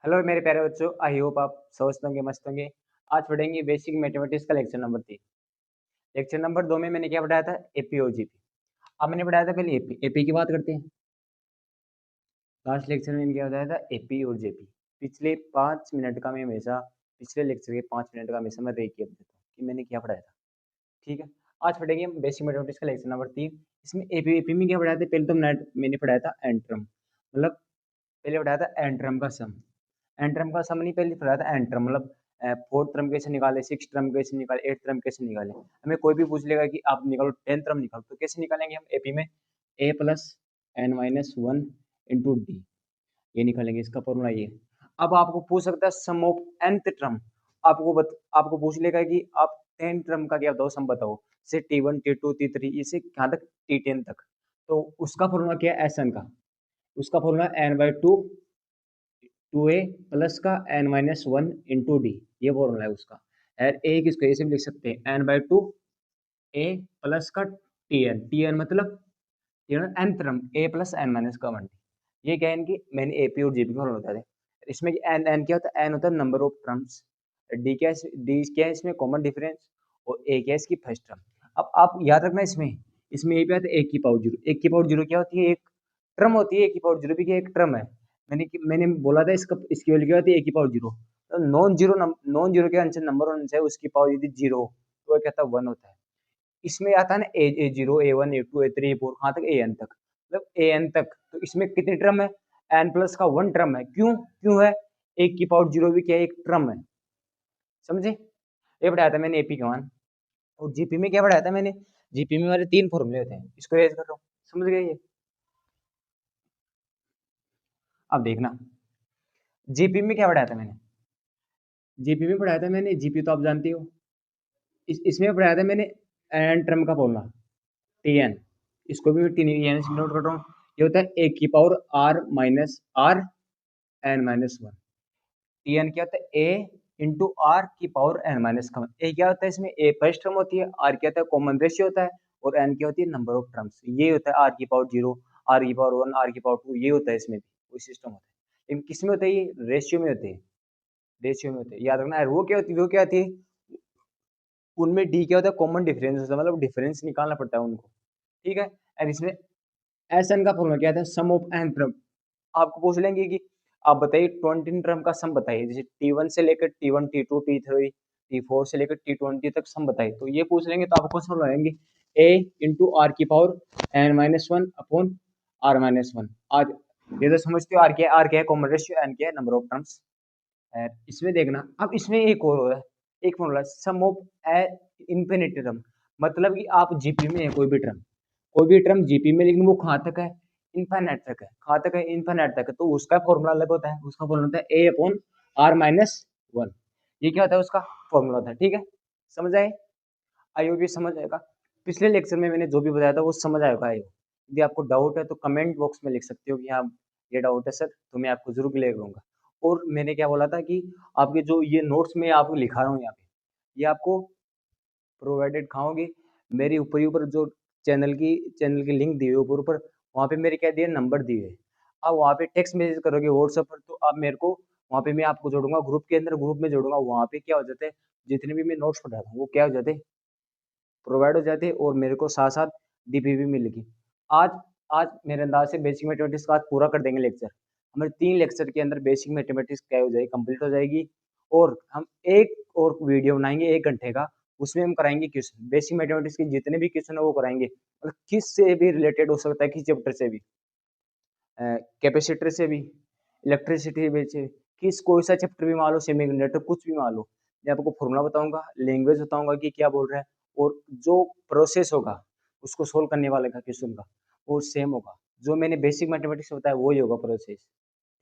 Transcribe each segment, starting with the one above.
Hello मेरे प्यारे बच्चों, आई होप आप स्वस्थ होंगे, मस्त होंगे। आज पढ़ेंगे बेसिक मैथमेटिक्स का लेक्चर नंबर 3। लेक्चर नंबर 2 में मैंने क्या पढ़ाया था? एपी और जीपी। अब मैंने पढ़ाया था पहले एपी। एपी की बात करते हैं। लास्ट लेक्चर में मैंने क्या बताया था? एपी और जेपी। पिछले 5 मिनट का मैं हमेशा पिछले लेक्चर के 5 मिनट का हमेशा मैं रेकैप देता हूँ कि मैंने क्या पढ़ाया था। ठीक है। आज पढ़ेंगे हम बेसिक मैथमेटिक्स का लेक्चर नंबर 3। इसमें एपी एपी में क्या पढ़ाया था? पहले तो मैंने पढ़ाया था एंट्रम, मतलब पहले पढ़ाया था एंट्रम का सम। एंट्रम का सम नहीं, पहले पढ़ाया था एंट्रम, मतलब फोर्थ टर्म कैसे निकाले, सिक्स टर्म कैसे निकाले, एट टर्म कैसे निकाले। हमें कोई भी पूछ लेगा कि आप निकालो 10 टर्म निकालो, तो कैसे निकालेंगे हम एपी में? A plus N minus one into D, ये निकालेंगे। इसका फॉर्मूला ये। अब आपको पूछ सकता है सम ऑफ nth टर्म। आपको पूछ लेगा कि आप 10 टर्म का क्या बताओ, सम बताओ, से T1 T2 T3 इसे कहाँ तक, T10 तक। तो उसका फॉर्मूला क्या है? एस एन का। उसका फॉर्मूला n/2 2a प्लस का n minus one into D, ये फॉर्मूला है उसका। और ए किसको ऐसे भी लिख सकते हैं, n/2 a प्लस का टी एन मतलब एन टर्म ए प्लस एन माइनस का वन। ये क्या है इनकी? मैंने एपी और जीपी का फॉर्मूला बता दें। इसमें एन एन क्या होता है? एन होता है नंबर ऑफ टर्म्स। डी क्या है इसमें? Common difference. और ए क्या है इसकी फर्स्ट टर्म। अब आप याद रखना, इसमें ए पे आता है एक की पावर जीरो। एक की पावर जीरो क्या होती है? एक टर्म होती है। एक की पावर जीरो भी क्या एक टर्म है? मैंने बोला था इसकी वैल्यू क्या होती है? एक की पावर जीरो। तो नॉन जीरो के आंसर नंबर होना चाहिए, उसकी पावर यदि जीरो तो वो कहता है वन होता है। इसमें आता है ना ए zero, A1 A2 A3 A4, कहाँ तक? ए एन तक, मतलब ए एन तक। तो इसमें कितने टर्म है? एन प्लस का वन टर्म है। क्यों क्यों है? एक की पावर जीरो भी क्या है? एक टर्म है। समझे? ये पढ़ाया था मैंने एपी का मान। और जीपी में क्या पढ़ाया था मैंने? जीपी में हमारे 3 फॉर्मूले होते हैं, इसको रेज कर रहा हूँ। समझ गए ये? अब देखना जीपी में क्या पढ़ाया था मैंने। जीपी में पढ़ाया था मैंने, जीपी तो आप जानते हो। इसमें पढ़ाया था मैंने एन टर्म का फॉर्मूला, टी एन। इसको भी टी एन से नोट कर रहा हूँ। ये होता है ए की power R minus R N minus one. T N क्या होता है? ए इंटू आर की पावर एन माइनस का वन। ए क्या होता है इसमें? ए फर्स्ट टर्म होती है, आर क्या होता है? कॉमन रेशियो होता है। और एन क्या होती है? Number of terms. ये होता है आर की पावर जीरो, आर की पावर वन, आर की पावर टू, ये होता है इसमें भी। वही सिस्टम होता है। लेकिन किस में होता है? ये रेशियो में होते हैं। रेशियो में होते हैं, याद रखना है। वो क्या होती है? उनमें डी क्या होता है? कॉमन डिफरेंस होता है, मतलब डिफरेंस निकालना पड़ता है उनको। ठीक है। और इसमें एस एन का फॉर्मूला क्या था? सम ऑफ एन टर्म। आपको पूछ लेंगे कि आप बताइए 20 टर्म का सम बताइए, जैसे T1 से लेकर T1 T2 T3 T4 से लेकर T20 तक सम बताइए, तो ये पूछ लेंगे तो आपको सम लगाएंगे a इंटू आर की power N minus one upon R minus one. आज ये तो समझते हो, आर क्या है? कॉमन रेशियो, एन क्या है? Number of terms. इसमें देखना, अब इसमें एक और हो रहा है, एक formula some of infinity term. मतलब कि आप जीपी में है कोई भी टर्म जीपी में, लेकिन वो कहाँ तक है? इनफाइनाइट तक है। कहाँ तक है? इनफाइनाइट तक है। तो उसका फॉर्मूला अलग होता है। उसका फॉर्मूला होता है ए अपॉन आर माइनस वन। ये क्या होता है? उसका फॉर्मूला होता है। ठीक है, समझ आए? आई होप ये समझ आएगा। पिछले लेक्चर में मैंने जो भी बताया था वो समझ आएगा। I hope. यदि आपको डाउट है तो कमेंट बॉक्स में लिख सकते हो कि हाँ ये डाउट है सर, तो मैं आपको जरूर क्लियर करूंगा। और मैंने क्या बोला था कि आपके जो ये नोट्स में आपको लिखा रहा हूँ यहाँ पे, ये आपको प्रोवाइडेड खाओगे। मेरी ऊपर जो चैनल की लिंक दी हुई है ऊपर ऊपर, वहाँ पे मेरे क्या दिए? नंबर दिए है। आप वहाँ पे टेक्स्ट मैसेज करोगे व्हाट्सएप पर, तो आप मेरे को वहाँ पे मैं आपको जोड़ूंगा ग्रुप के अंदर, ग्रुप में जोड़ूंगा। वहाँ पे क्या हो जाता है? जितने भी मैं नोट्स पढ़ाता हूँ वो क्या हो जाते हैं? प्रोवाइड हो जाते हैं। और मेरे को साथ साथ डीपी भी मिलेगी। आज आज मेरे अंदाज से बेसिक मैथमेटिक्स का आज पूरा कर देंगे लेक्चर। हमारे 3 लेक्चर के अंदर बेसिक मैथमेटिक्स क्या हो जाएगी? कंप्लीट हो जाएगी। और हम एक और वीडियो बनाएंगे 1 घंटे का, उसमें हम कराएंगे क्वेश्चन। बेसिक मैथमेटिक्स के जितने भी क्वेश्चन है वो कराएंगे, और किस से भी रिलेटेड हो सकता है, किस चैप्टर से भी, कैपेसिटर से भी, इलेक्ट्रिसिटी से, किस कोई सा चैप्टर भी मान लो, सेमीकंडक्टर, कुछ भी मान लो। मैं आपको फॉर्मूला बताऊंगा, लैंग्वेज बताऊंगा कि क्या बोल रहा है, और जो प्रोसेस होगा उसको सोल्व करने वाले का क्वेश्चन का वो सेम होगा। जो मैंने बेसिक मैथमेटिक्स बताया वही होगा प्रोसेस।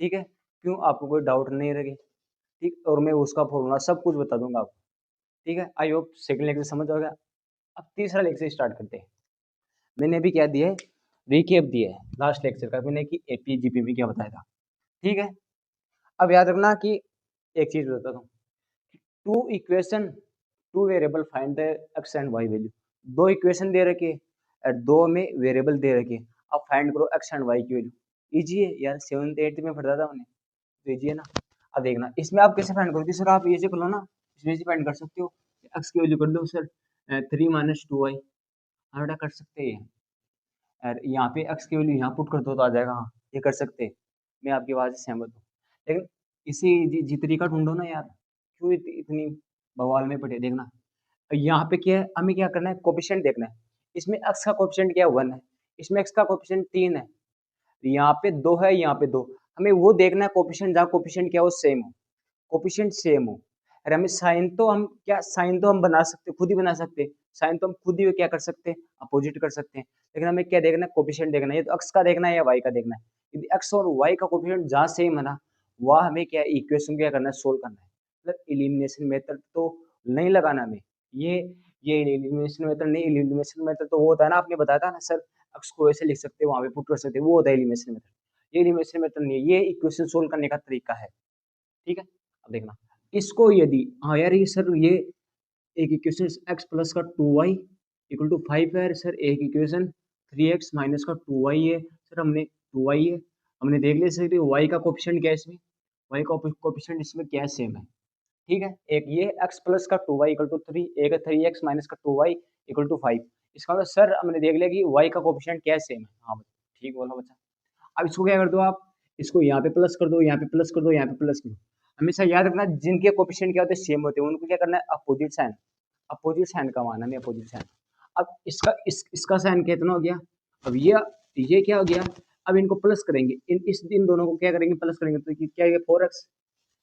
ठीक है? क्यों? आपको कोई डाउट नहीं रहे। ठीक, और मैं उसका फॉर्मूला सब कुछ बता दूंगा आपको। ठीक है, आई होप सेकंड लेक्चर समझ आ गया। अब तीसरा लेक्चर स्टार्ट करते हैं। मैंने अभी क्या दिया है? रिकेप दिया है लास्ट लेक्चर का, मैंने कि एपी जीपी में क्या बताया था। ठीक है, अब याद रखना कि एक चीज बताता हूँ। Two equation, two variable find the X and Y value. दो इक्वेशन दे रखे और दो में वेरिएबल दे रखे, अब फाइंड करो एक्स एंड वाई की वैल्यू। इजी है यार, 7th 8th में पढ़ता था हमने, तो इजी है ना। अब देखना इसमें आप कैसे फाइंड करोगे सर, आप ये से कर लो ना, इसमें से फाइंड कर सकते हो, एक्स की वैल्यू कर दो सर 3 - 2y, बेटा कर सकते हैं और यहाँ पे एक्स की वैल्यू यहाँ पुट कर दो तो आ जाएगा, हाँ ये कर सकते हैं, मैं आपकी बात से सहमत हूँ। लेकिन इसी जी तरीका ढूंढो ना यार, क्यों इतनी बवाल में पड़े। देखना यहाँ पे क्या है, हमें क्या करना है, कोफिशिएंट देखना है। इसमें एक्स का कोफिशिएंट क्या है 1 है, इसमें एक्स का कोफिशिएंट 3 है, यहाँ पे 2 है, यहाँ पे 2। हमें वो देखना है कोफिशिएंट जहाँ कोफिशिएंट क्या हो सेम हो, कोफिशिएंट सेम हो। और हमें साइन तो हम क्या, साइन तो हम बना सकते, खुद ही बना सकते हैं, साइन तो हम खुद ही क्या कर सकते हैं, अपोजिट कर सकते हैं। लेकिन हमें क्या देखना है, कोफिशिएंट देखना है, ये तो एक्स का देखना है या वाई का देखना है। यदि एक्स और वाई का कोफिशिएंट जहाँ सेम है ना, वहाँ हमें क्या इक्वेशन क्या करना है, सोल्व करना है। मतलब एलिमिनेशन मेथड तो नहीं लगाना हमें, ये ये एलिमिनेशन मेथड नहीं, एलिमिनेशन मेथड तो वो होता है ना, आपने बताया था ना सर, एक्स को ऐसे लिख सकते हैं, वहाँ पे पुट कर सकते हैं, वो होता है एलिमिनेशन मेथड। ये एलिमिनेशन मेथड नहीं है, ये इक्वेशन सोल्व करने का तरीका है, ठीक है। अब देखना इसको, यदि हाँ यार ये सर ये एक इक्वेशन एक्स प्लस का 2y इक्वल टू 5 है सर, एक इक्वेशन 3x माइनस का 2y है सर, हमने 2y है, हमने देख लिया सर y का कोफिशिएंट क्या है इसमें, y का कोफिशिएंट इसमें क्या है, सेम है, ठीक है। एक ये x प्लस का 2y इक्वल टू 3, एक है 3x माइनस का 2y इक्वल टू 5। इसका मतलब सर हमने देख लिया कि y का कोफिशिएंट क्या है, सेम है, हाँ ठीक बोलो बच्चा। अब इसको क्या कर दो आप, इसको यहाँ पे प्लस कर दो, यहाँ पे प्लस कर दो, यहाँ पे प्लस कर दो। हमेशा याद रखना जिनके कोफिशिएंट क्या होते हैं, सेम होते हैं, उनको क्या करना है, अपोजिट साइन, अपोजिट साइन का माना है, अपोजिट साइन। अब इसका साइन कितना हो गया, अब ये क्या हो गया, अब इनको प्लस करेंगे, इन दोनों को क्या करेंगे, प्लस करेंगे, तो क्या है 4x,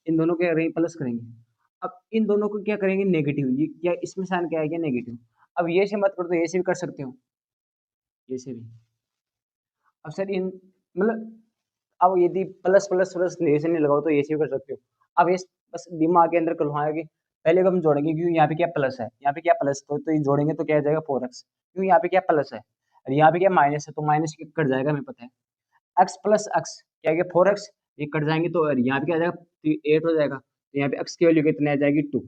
इन दोनों को क्या करेंगे, प्लस करेंगे। अब इन दोनों को क्या करेंगे, नेगेटिव, ये क्या इसमें साइन क्या है, नेगेटिव। अब ये से मत कर दो, ये से भी कर सकते हो, ये से भी। अब सर इन मतलब अब यदि प्लस प्लस प्लस ये से नहीं लगाओ तो ये से भी कर सकते हो। अब ये बस दिमाग के अंदर करवाया कि पहले हम जोड़ेंगे, क्योंकि यहाँ पे क्या प्लस है, यहाँ पे क्या प्लस, तो ये जोड़ेंगे तो क्या आ जाएगा 4x, क्योंकि यहाँ पे क्या प्लस है और यहाँ पे क्या माइनस है, तो माइनस कट जाएगा, हमें पता है। एक्स प्लस एक्स क्या है, 4x, ये कट जाएंगे तो यहाँ पे क्या आ जाएगा, 8 हो जाएगा, तो यहाँ पे एक्स की वैल्यू कितनी आ जाएगी 2।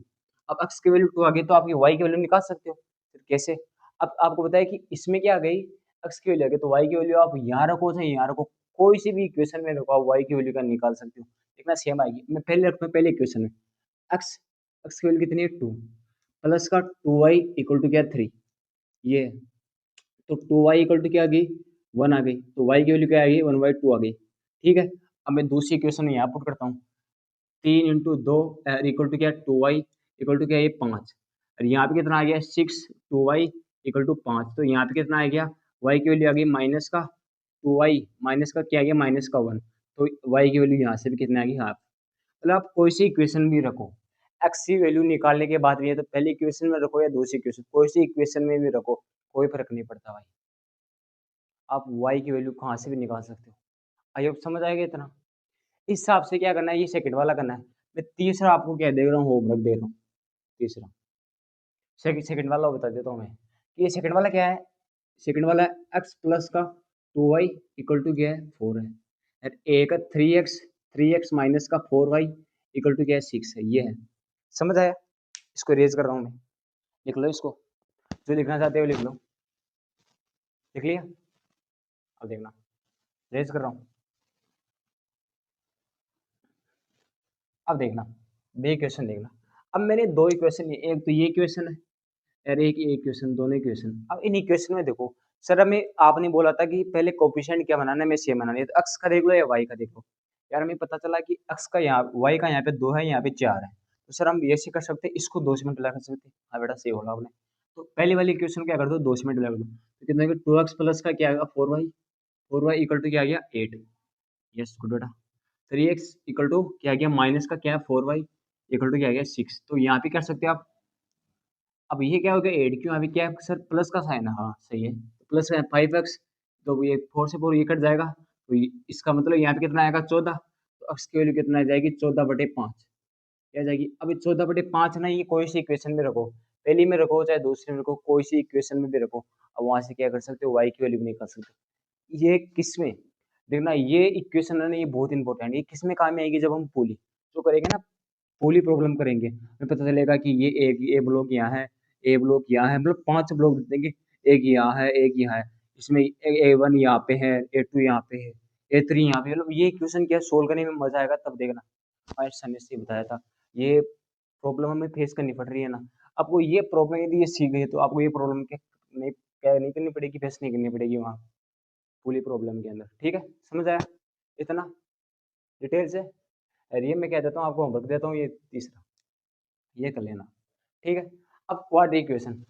अब एक्स की वैल्यू 2 आ गई तो आप ये वाई की वैल्यू निकाल सकते हो, फिर कैसे। अब आपको बताया कि इसमें क्या आ गई, एक्स की वैल्यू आ गई, तो वाई की वैल्यू आप यहाँ रखो चाहे यहाँ रखो, कोई सी भी इक्वेशन में रखो, आप वाई की वैल्यू का निकाल सकते हो, इतना सेम आएगी। मैं पहले रखता हूँ, पहले इक्वेशन में एक्स, एक्स की वैल्यू कितनी है 2, प्लस का 2y इक्वल टू क्या 3, ये है। तो 2y इक्वल टू क्या आ गई 1 आ गई, तो y की वैल्यू क्या आ गई 1/2 आ गई, ठीक है। अब मैं दूसरी इक्वेशन में यहाँ पुट करता हूँ, 3 × 2 इक्वल टू क्या 2y इक्वल टू क्या ये 5, और यहाँ पे कितना आ गया 6, 2y इक्वल टू 5, तो यहाँ पे कितना आ गया, y की वैल्यू आ गई माइनस का 2y, माइनस का क्या आ गया माइनस का 1, तो y की वैल्यू यहाँ से भी कितना आ गई हाफ। मतलब आप कोई सी इक्वेशन भी रखो, एक्स की वैल्यू निकालने के बाद भी है तो पहली इक्वेशन में रखो या दूसरी इक्वेशन, कोई सी इक्वेशन में भी रखो, कोई फर्क नहीं पड़ता भाई, आप y की वैल्यू कहाँ से भी निकाल सकते हो। आई होप समझ आएगा इतना। इस हिसाब से क्या करना है, ये सेकंड वाला करना है। मैं तीसरा आपको क्या दे रहा हूँ, होमवर्क दे रहा हूँ, तीसरा सेकंड वाला बता देता हूँ मैं कि ये सेकंड वाला क्या है। सेकंड वाला एक्स प्लस का 2y इक्वल टू क्या है 4 है, और एक है 3x माइनस का 4y इक्वल टू क्या है 6 है, ये है। समझ आया, इसको रेज कर रहा हूँ मैं, लिख लो इसको, जो लिखना चाहते हो लिख लो, लिख लिया। अब देखना रेज कर रहा हूँ, अब देखना बे इक्वेशन देखना। अब मैंने दो इक्वेशन, एक तो ये इक्वेशन है और एक ये इक्वेशन, दोनों इक्वेशन। अब इन इक्वेशन में देखो सर, हमें आपने बोला था कि पहले कोफिशिएंट क्या बनाना है, मैं सेम बनाना है, तो एक्स का देख लो या वाई का देख लो। यार हमें पता चला कि एक्स का यहाँ, वाई का यहाँ पे 2 है, यहाँ पे 4 है, तो सर हम ये से कर सकते हैं, इसको 2 से मल्टीप्लाई कर सकते हैं। हाँ बेटा सही बोला आपने। तो पहली वाली इक्वेशन क्या कर दो, 2 से मल्टीप्लाई कर दो, तो कितना 2x प्लस का क्या आएगा 4y इक्वल टू क्या आ गया 8। यस गुड बेटा। 3x इक्वल टू क्या आ गया, माइनस का क्या है 4y इक्वल टू क्या आ गया 6। तो यहाँ पे कर सकते हैं आप। अब ये क्या हो गया 8, क्यों अभी क्या है सर, प्लस का साइन है, हाँ सही है, प्लस है 5x, तो ये 4 से 4 ये कट जाएगा, तो इसका मतलब यहाँ पे कितना आएगा 14, तो x की वैल्यू कितना आ जाएगी 14/5, क्या जाएगी। अब 14/5 ना, ये कोई सी इक्वेशन में रखो, पहली में रखो चाहे दूसरी में रखो, कोई सी इक्वेशन में भी रखो, अब वहां से क्या कर सकते हो, y की वैल्यू भी निकाल सकते हो। ये किस में देखना, ये इक्वेशन है ना, ये बहुत इंपॉर्टेंट है, ये किस में काम में आएगी, जब हम पूली जो करेंगे ना, पूली प्रॉब्लम करेंगे, हमें पता चलेगा कि ये ए ब्लॉक यहाँ है, ए ब्लॉक यहाँ है, मतलब 5 ब्लॉक दे देंगे, एक यहाँ है, एक यहाँ है, इसमें A1 यहाँ पे है, A2 यहाँ पे है, A3 यहाँ पे, मतलब ये क्वेश्चन क्या सोल्व करने में मजा आएगा तब देखना। आज सर ने से बताया था, ये प्रॉब्लम हमें फेस करनी पड़ रही है ना। आपको ये प्रॉब्लम यदि ये सीख गए तो आपको ये प्रॉब्लम क्या नहीं करनी पड़ेगी, फेस नहीं करनी पड़ेगी वहाँ पूरी प्रॉब्लम के अंदर। ठीक है, समझ आया इतना डिटेल से? और ये मैं कह देता हूँ आपको, होमवर्क देता हूँ ये तीसरा, ये कर लेना। ठीक है, अब क्वाड्रिक इक्वेशन।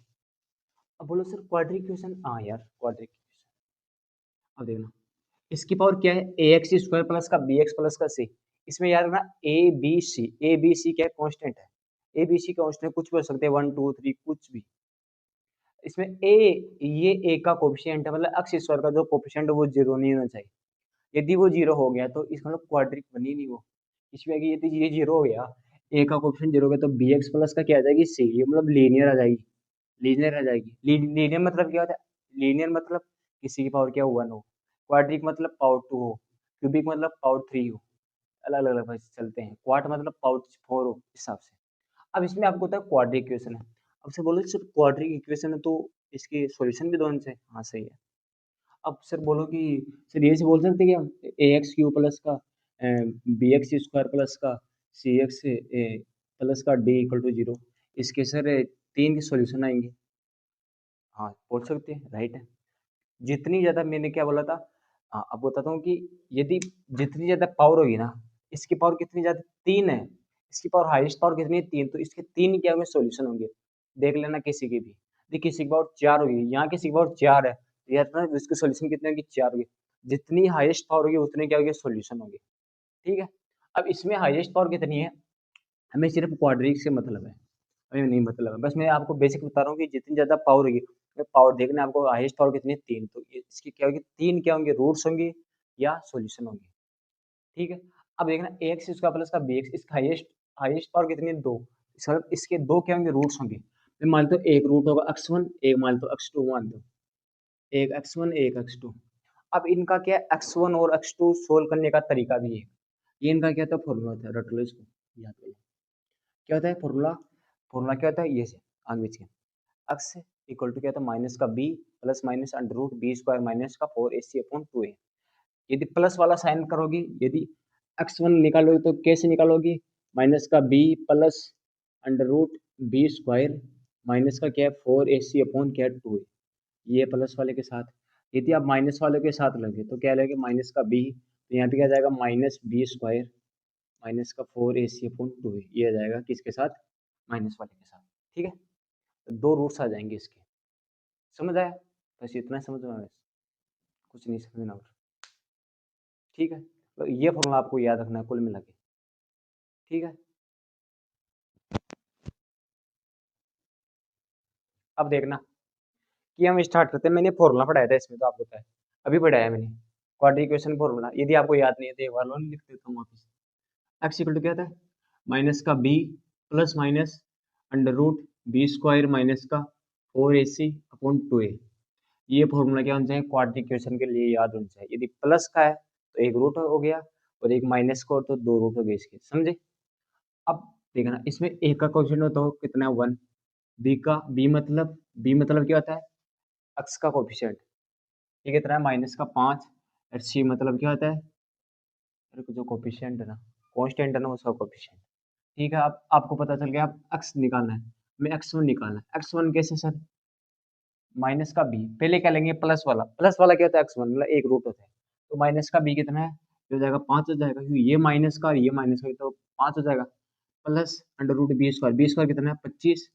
अब बोलो सर क्वाड्रिक इक्वेशन, हाँ यार क्वाड्रिक इक्वेशन। अब देखना, इसकी पावर क्या है, ए एक्स स्क्वायर प्लस का बी एक्स प्लस का सी। इसमें याद रखना ए बी सी क्या है, कॉन्स्टेंट है। ए बी सी कॉन्स्टेंट कुछ भी हो सकते हैं, 1 2 3 कुछ भी। इसमें ए, ये ए का कोफिशिएंट है, मतलब एक्स स्क्वायर का जो कोफिशिएंट है वो जीरो नहीं होना चाहिए। यदि वो जीरो हो गया तो इसका मतलब क्वाड्रिक बनी नहीं वो। इसमें यदि ये जीरो हो गया, ए का कोफिशिएंट जीरो हो गया, तो बी एक्स प्लस का क्या आ जाएगी, सी, ये मतलब लीनियर आ जाएगी। लीनियर आ जाएगी। लीनियर मतलब क्या होता है, लीनियर मतलब किसी की पावर क्या हो, 1 हो। क्वाड्रिक मतलब पावर 2 हो। क्यूबिक मतलब पावर 3 हो। अलग अलग अलग चलते हैं। क्वाड मतलब पावर 4 हो, इस हिसाब से। अब इसमें आपको होता है क्वाड्रिक इक्वेशन है। अब से बोलो सर क्वाड्रिक इक्वेशन है तो इसके सॉल्यूशन भी दोनों से, हाँ सही है। अब सर बोलो कि सर ये से बोल सकते हैं कि हम ए एक्स क्यू प्लस का बी एक्स स्क्वायर प्लस का सी एक्स प्लस का डी इक्वल टू जीरो, इसके सर तीन के सॉल्यूशन आएंगे। हाँ बोल सकते हैं, राइट है। जितनी ज़्यादा, मैंने क्या बोला था, हाँ अब बताता हूँ कि यदि जितनी ज़्यादा पावर होगी ना, इसकी पावर कितनी ज़्यादा, 3 है। इसकी पावर हाईएस्ट पावर कितनी है, 3, तो इसके 3 क्या होंगे, सॉल्यूशन होंगे। देख लेना किसी की भी। देखिए किसी की पावर 4 होगी, यहाँ किसी की पावर 4 है, तो यार ना इसके सॉल्यूशन कितने होंगे, 4 होंगे। जितनी हाईएस्ट पावर होगी उतने क्या होंगे, सॉल्यूशन होंगे। ठीक है, अब इसमें हाईएस्ट पावर कितनी है, हमें सिर्फ क्वाड्रिक से मतलब है, हमें नहीं मतलब है। बस मैं आपको बेसिक बता रहा हूँ कि जितनी ज़्यादा पावर होगी, पावर देखना है आपको, हाईएस्ट पावर कितनी है, 3, तो ये इसकी क्या होगी, 3 क्या होंगे, रूट्स होंगे या सॉल्यूशन होंगे। ठीक है, अब देखना ए एक्स स्क्वायर प्लस का बी एक्स, इसका हाईएस्ट हाईएस्ट पावर कितनी है, 2। इसका मतलब इसके 2 क्या होंगे, रूट्स होंगे। मैं मान लो एक रूट होगा x1, एक मान लो x2, मान लो एक x1 एक x2। अब इनका क्या है, x1 और x2 सोल्व करने का तरीका भी है। ये इनका क्या था, फॉर्मूला होता है, रट लो इसको, याद करो क्या होता है फॉर्मूला। फॉर्मूला क्या होता है, ये से आगे पीछे, एक्स इक्वल टू क्या था, माइनस का B plus minus under root B square minus का 4ac अपॉन 2a। यदि प्लस वाला साइन करोगी, यदि x1 निकालोगे तो कैसे निकालोगी, माइनस का B plus under root B square minus का क्या है, 4ac अपॉन क्या है, 2a। ये प्लस वाले के साथ, यदि आप माइनस वाले के साथ लगे तो क्या लगेगा, माइनस का बी, तो यहाँ पे क्या जाएगा, माइनस बी स्क्वायर माइनस का 4ac अपॉन 2a, ये आ जाएगा किसके साथ, माइनस वाले के साथ। ठीक है, तो 2 रूट्स आ जाएंगे इसके। समझ आया, बस इतना समझ में आया, कुछ नहीं समझना और। ठीक है, तो ये फॉर्मूला आपको याद रखना है कुल मिला के। ठीक है, अब देखना कि हम स्टार्ट करते हैं। मैंने फॉर्मूला पढ़ाया था इसमें, तो आपको पता है, अभी पढ़ाया मैंने क्वाड्रिक इक्वेशन फॉर्मूला। यदि आपको याद नहीं है तो एक बार और लिख देता हूँ वापस। एक्स इक्वल टू क्या था, माइनस का B plus minus under root B square minus का 4ac अपॉन 2a। ये फॉर्मूला क्या होना चाहिए, क्वाड्रिक इक्वेशन के लिए याद होना चाहिए। यदि प्लस का है तो एक रूट हो गया, और एक माइनस का हो तो 2 रूट हो गए इसके, समझे। अब देखना, इसमें ए का कोएफिशिएंट होता है कितना है, 1। बी मतलब क्या होता है, एक्स का कोएफिशिएंट, ये कितना है, माइनस का 5। और सी मतलब क्या होता है, जो कोएफिशिएंट है ना, कांस्टेंट है ना, उसका कोएफिशिएंट। ठीक है, अब आपको पता चल गया, अब एक्स निकालना है, हमें x1 निकालना है। x1 कैसे सर, माइनस का बी, पहले क्या लेंगे, प्लस वाला। प्लस वाला क्या होता है, x1 मतलब एक रूट होता है, तो माइनस का बी कितना है, ये हो जाएगा 5 हो जाएगा, क्योंकि ये माइनस का और ये माइनस का, तो 5 हो जाएगा। Plus under root B square कितना है, 25,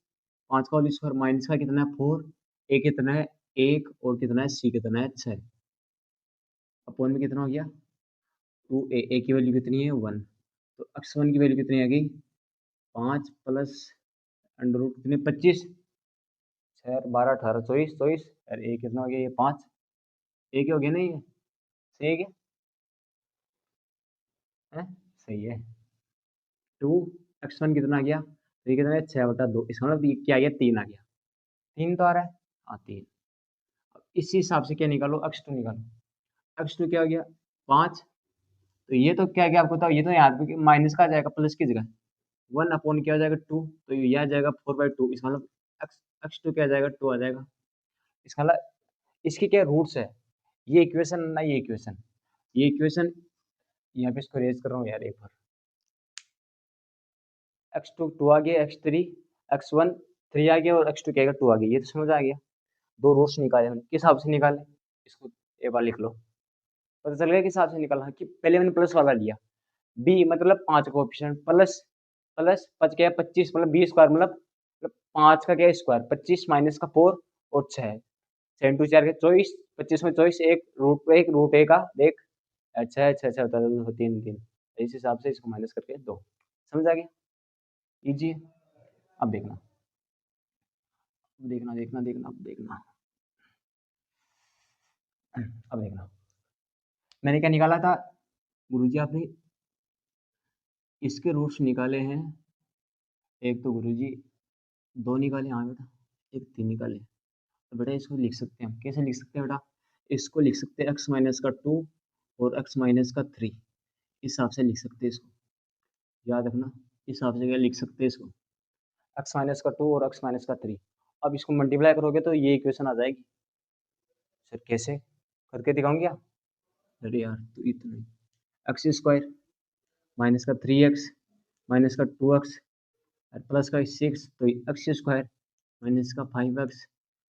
5 का होल स्क्वायर माइनस का कितना है, 4, ए कितना है, 1, और कितना है, सी कितना है, 6। अपॉन में कितना हो गया, 2a, ए की वैल्यू कितनी है, 1। तो x1 की वैल्यू कितनी आ गई, 5 प्लस अंडर रूट कितने, 25, 6, 12, 18, 24, 24, और ए कितना हो गया, ये 5। ए क्या हो गया ना, ये सही है क्या, है सही है। 2x1 कितना आ गया, तो ये कितना है, 6/2, इसका मतलब ये क्या आ गया, 3 आ गया। 3 तो आ रहा है, हाँ 3। इसी हिसाब से क्या निकालो, x2 निकालो। x2 क्या हो गया, 5। तो ये तो क्या गया आपको बताओ, ये तो याद भी माइनस का आ जाएगा प्लस की जगह, 1 अपॉन क्या हो जाएगा, 2, तो ये आ जाएगा 4/2। इसका मतलब x2 क्या आ जाएगा, 2 आ जाएगा। इसका मतलब इसकी क्या रूट्स है, ये इक्वेशन ना, ये इक्वेशन, ये इक्वेशन, यहाँ पे इसको रेज कर रहा हूँ यार एक बार, x2 2 आ गया, x3 x1 3 आ गया और x2 क्या आएगा 2 आ गया। ये तो समझ आ गया। दो रूट्स निकाले मैंने, किस हिसाब से निकाले इसको एक बार लिख लो, पता चल गया किस हिसाब से निकाला कि पहले मैंने प्लस वाला लिया, बी मतलब 5 कोएफिशिएंट प्लस प्लस 5 क्या है 25 मतलब बी स्क्वायर मतलब 5 का क्या है स्क्वायर 25 माइनस का 4 और 6 7 टू 4 के 24 25 में 24 एक रूट ए का देख अच्छा अच्छा अच्छा बता दो 3 3 इस हिसाब से इसको माइनस करके 2 समझ आ गया इजी है। अब देखना देखना देखना देखना अब देखना अब देखना मैंने क्या निकाला था गुरुजी आपने इसके रूट्स निकाले हैं एक तो गुरुजी 2 निकाले हाँ बेटा एक 3 निकाले तो बेटा इसको लिख सकते हैं हम कैसे लिख सकते हैं बेटा इसको लिख सकते हैं x माइनस का 2 और x माइनस का 3 इस हिसाब से लिख सकते हैं इसको याद रखना इस हिसाब से क्या लिख सकते हैं इसको x माइनस का 2 और x माइनस का 3 अब इसको मल्टीप्लाई करोगे तो ये इक्वेशन आ जाएगी सर कैसे करके दिखाऊं क्या अरे यार तो इतना एक्स स्क्वायर माइनस का 3x माइनस का 2x और प्लस का 6 तो एक्स स्क्वायर माइनस का 5x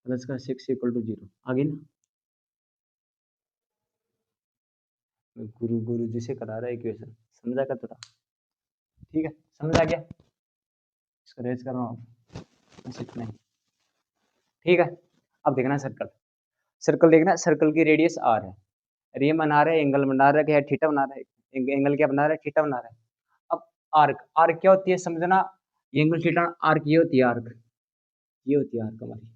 प्लस का 6 इक्वल टू 0 आगे ना गुरु गुरु जी से करा रहा है इक्वेशन समझा कर थोड़ा ठीक है समझ आ गया इसको रेज कर रहा हूँ बस इतना ही ठीक है। अब देखना सर्कल सर्कल देखना सर्कल की रेडियस आर है और ये बना रहा है एंगल बना रहा है क्या थीटा बना रहा है एंगल क्या बना रहा है थीटा बना रहा है। अब आर्क आर्क क्या होती है समझना ये एंगल थीटा आर्क ये होती है आर्क ये होती है आर्क हमारी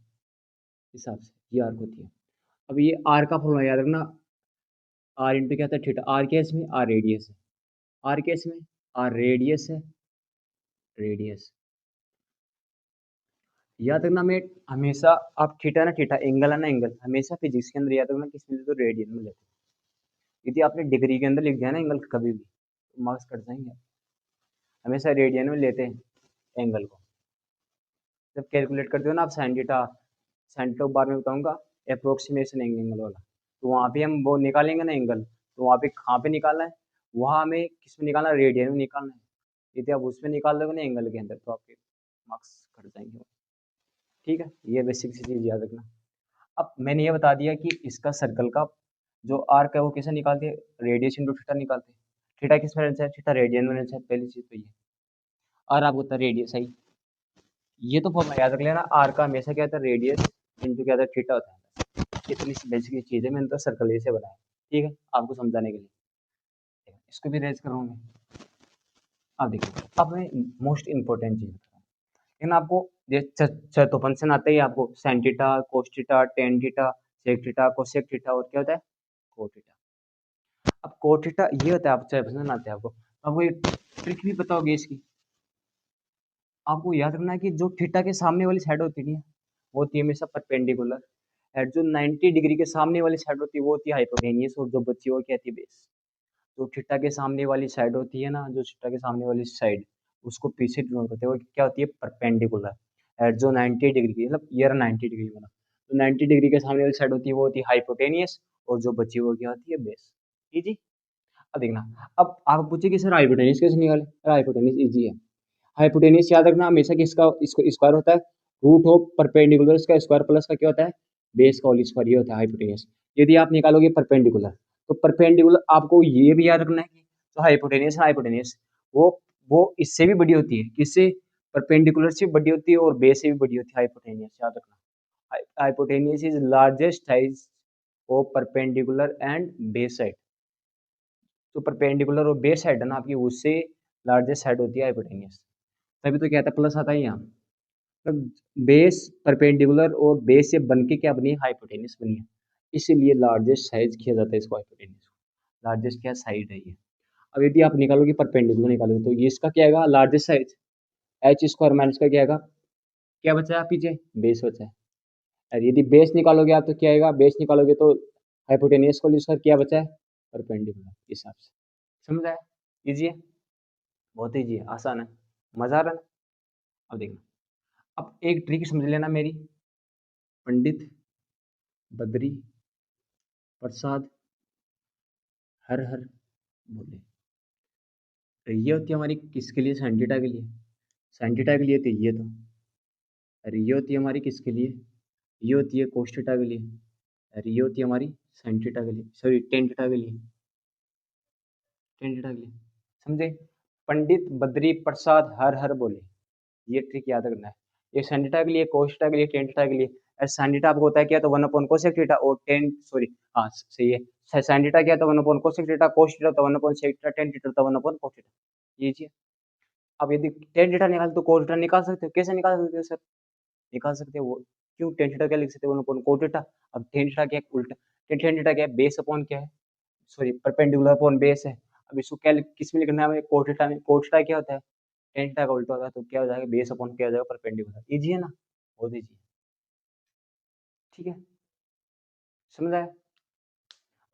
हिसाब से ये आर्क होती है। अब ये आर का फॉर्मूला याद रखना आर इंटू क्या था थीटा आर क्या है इसमें आर रेडियस है आर क्या है इसमें आर रेडियस है रेडियस याद रखना मैं हमेशा आप थीटा ना थीटा एंगल है ना एंगल हमेशा फिजिक्स के अंदर याद रखना किस में तो रेडियन में लेते हैं यदि आपने डिग्री के अंदर लिख दिया ना एंगल कभी भी तो मार्क्स कट जाएंगे हमेशा रेडियन में लेते हैं एंगल को जब कैलकुलेट करते हो ना आप साइन थीटा बाद में बताऊंगा अप्रोक्सीमेशन एंगल वाला तो वहाँ पे हम वो निकालेंगे ना एंगल तो वहाँ पे कहाँ पे निकालना है वहाँ हमें किस में निकालना है रेडियन में निकालना है यदि आप उसमें निकाल दोगे ना एंगल के अंदर तो आपके मार्क्स कट जाएंगे ठीक है ये बेसिक सी चीज़ याद रखना। अब मैंने ये बता दिया कि इसका सर्कल का जो आर्क है वो कैसे निकालते हैं रेडियस इंटू थीटा निकालते हैं थीटा किस में रहना चाहिए थीटा रेडियन में रहना चाहिए पहली चीज़ तो ये और आपको होता है रेडियस सही ये तो फॉर्मूला याद रख लेना आर का हमेशा क्या होता है रेडियस इंटू क्या होता है थीटा होता है इतनी सी बेसिक चीज़ है मैंने तो सर्कल ऐसे बनाया ठीक है आपको समझाने के लिए इसको भी रेज करूँगा अब देखिए अब मैं मोस्ट इंपॉर्टेंट चीज़ बताऊँ लेकिन आपको चतुः फंक्शन आता ही आपको sine theta cos theta tan theta sec theta cosec theta और क्या होता है कोट थीटा अब कोट थीटा ये होता है आप चतुः फंक्शन आते हैं आपको एक ट्रिक भी पता होगी इसकी आपको याद रखना है कि जो थीटा के सामने वाली साइड होती है वो होती है हमेशा परपेंडिकुलर और जो 90 डिग्री के सामने वाली साइड होती है वो होती है हाइपोटेनियस और जो बची वो क्या होती है बेस जो थीटा के सामने वाली साइड होती है ना जो थीटा के सामने वाली साइड उसको पीछे डिनोट करते हैं वो क्या होती है परपेंडिकुलर और जो 90 डिग्री की मतलब ईयर 90 डिग्री वाला तो 90 डिग्री के सामने वाली साइड होती है वो होती है हाइपोटेनियस और जो बची वो क्या होती है बेस इजी। अब देखना अब आप पूछे कि सर हाइपोटेनियस कैसे निकाले हाइपोटेनियस इजी है हाइपोटेनियस याद रखना हमेशा कि इसका इसको स्क्वायर होता है रूट ऑफ परपेंडिकुलर इसका स्क्वायर प्लस का क्या होता है बेस का होल स्क्वायर ये होता है हाइपोटेनियस। यदि आप निकालोगे परपेंडिकुलर तो परपेंडिकुलर आपको ये भी याद रखना है कि जो हाइपोटेनियस है हाइपोटेनियस वो वो इससे भी बड़ी होती है किससे परपेंडिकुलर से बड़ी होती है और बेस से भी बड़ी होती है हाइपोटेनियस याद रखना hypotenuse is largest size of perpendicular and base side जो परपेंडिकुलर और बेस साइड है ना आपकी उससे लार्जेस्ट साइड होती है हाइपोटेनियस तभी तो क्या आता है प्लस आता है यहाँ मतलब बेस परपेंडिकुलर और बेस से बन के क्या बनी है हाइपोटेनियस बनी है इसीलिए लार्जेस्ट साइज किया जाता है इसको हाइपोटेनियस लार्जेस्ट क्या साइड है ये। अब यदि आप निकालोगे परपेंडिकुलर निकालोगे तो ये इसका क्या आएगा largest size H square minus का क्या आएगा क्या बचा है पीछे बेस बचा है और यदि बेस निकालोगे आप तो क्या आएगा बेस निकालोगे तो हाइपोटेनियस को स्क्वायर क्या बचा है परपेंडिकुलर इस हिसाब से समझ आया इजी है बहुत ईजी है आसान है मजा आ रहा है ना। अब देखना अब एक ट्रिक समझ लेना मेरी पंडित बद्री प्रसाद हर हर बोले तो ये होती है हमारी किसके लिए साइन थीटा के लिए साइन थीटा के लिए तो ये तो, अरे ये होती है हमारी किसके लिए, ये होती है कोस थीटा के लिए, अरे ये होती है हमारी साइन थीटा के लिए, सॉरी टेन थीटा के लिए, टेन थीटा के लिए, समझे। पंडित बद्री प्रसाद हर हर बोले, ये ट्रिक याद रखना है। ये साइन थीटा के लिए, कोस थीटा के लिए, टेन थीटा के लिए। साइन थीटा आपको होता है क्या, तो वन अपॉन कोसेक थीटा, और टेन सॉरी, हाँ सही है, साइन थीटा क्या, तो one upon cosec theta, cos theta तो one upon sec theta, tan theta तो वन अपॉन कोस थीटा, ये चीज। अब यदि टेन थीटा निकाल तो कोस थीटा निकाल सकते हो, कैसे निकाल सकते हो सर, निकाल सकते हो वो, क्यों, टेन थीटा क्या लिख सकते हो, वन अपॉन कोस थीटा। अब टेन थीटा क्या है, उल्टा, टेन थीटा क्या है, बेस अपॉन क्या है, सॉरी परपेंडिकुलर अपॉन बेस है। अब इसको क्या किस में लिखना है हमें, कोस थीटा में, कोस थीटा क्या होता है, टेन थीटा का उल्टा होता है, तो क्या हो जाएगा, बेस अपॉन क्या हो जाएगा, परपेंडिकुलर, इजी है ना, बहुत इजी। ठीक है, समझ आया।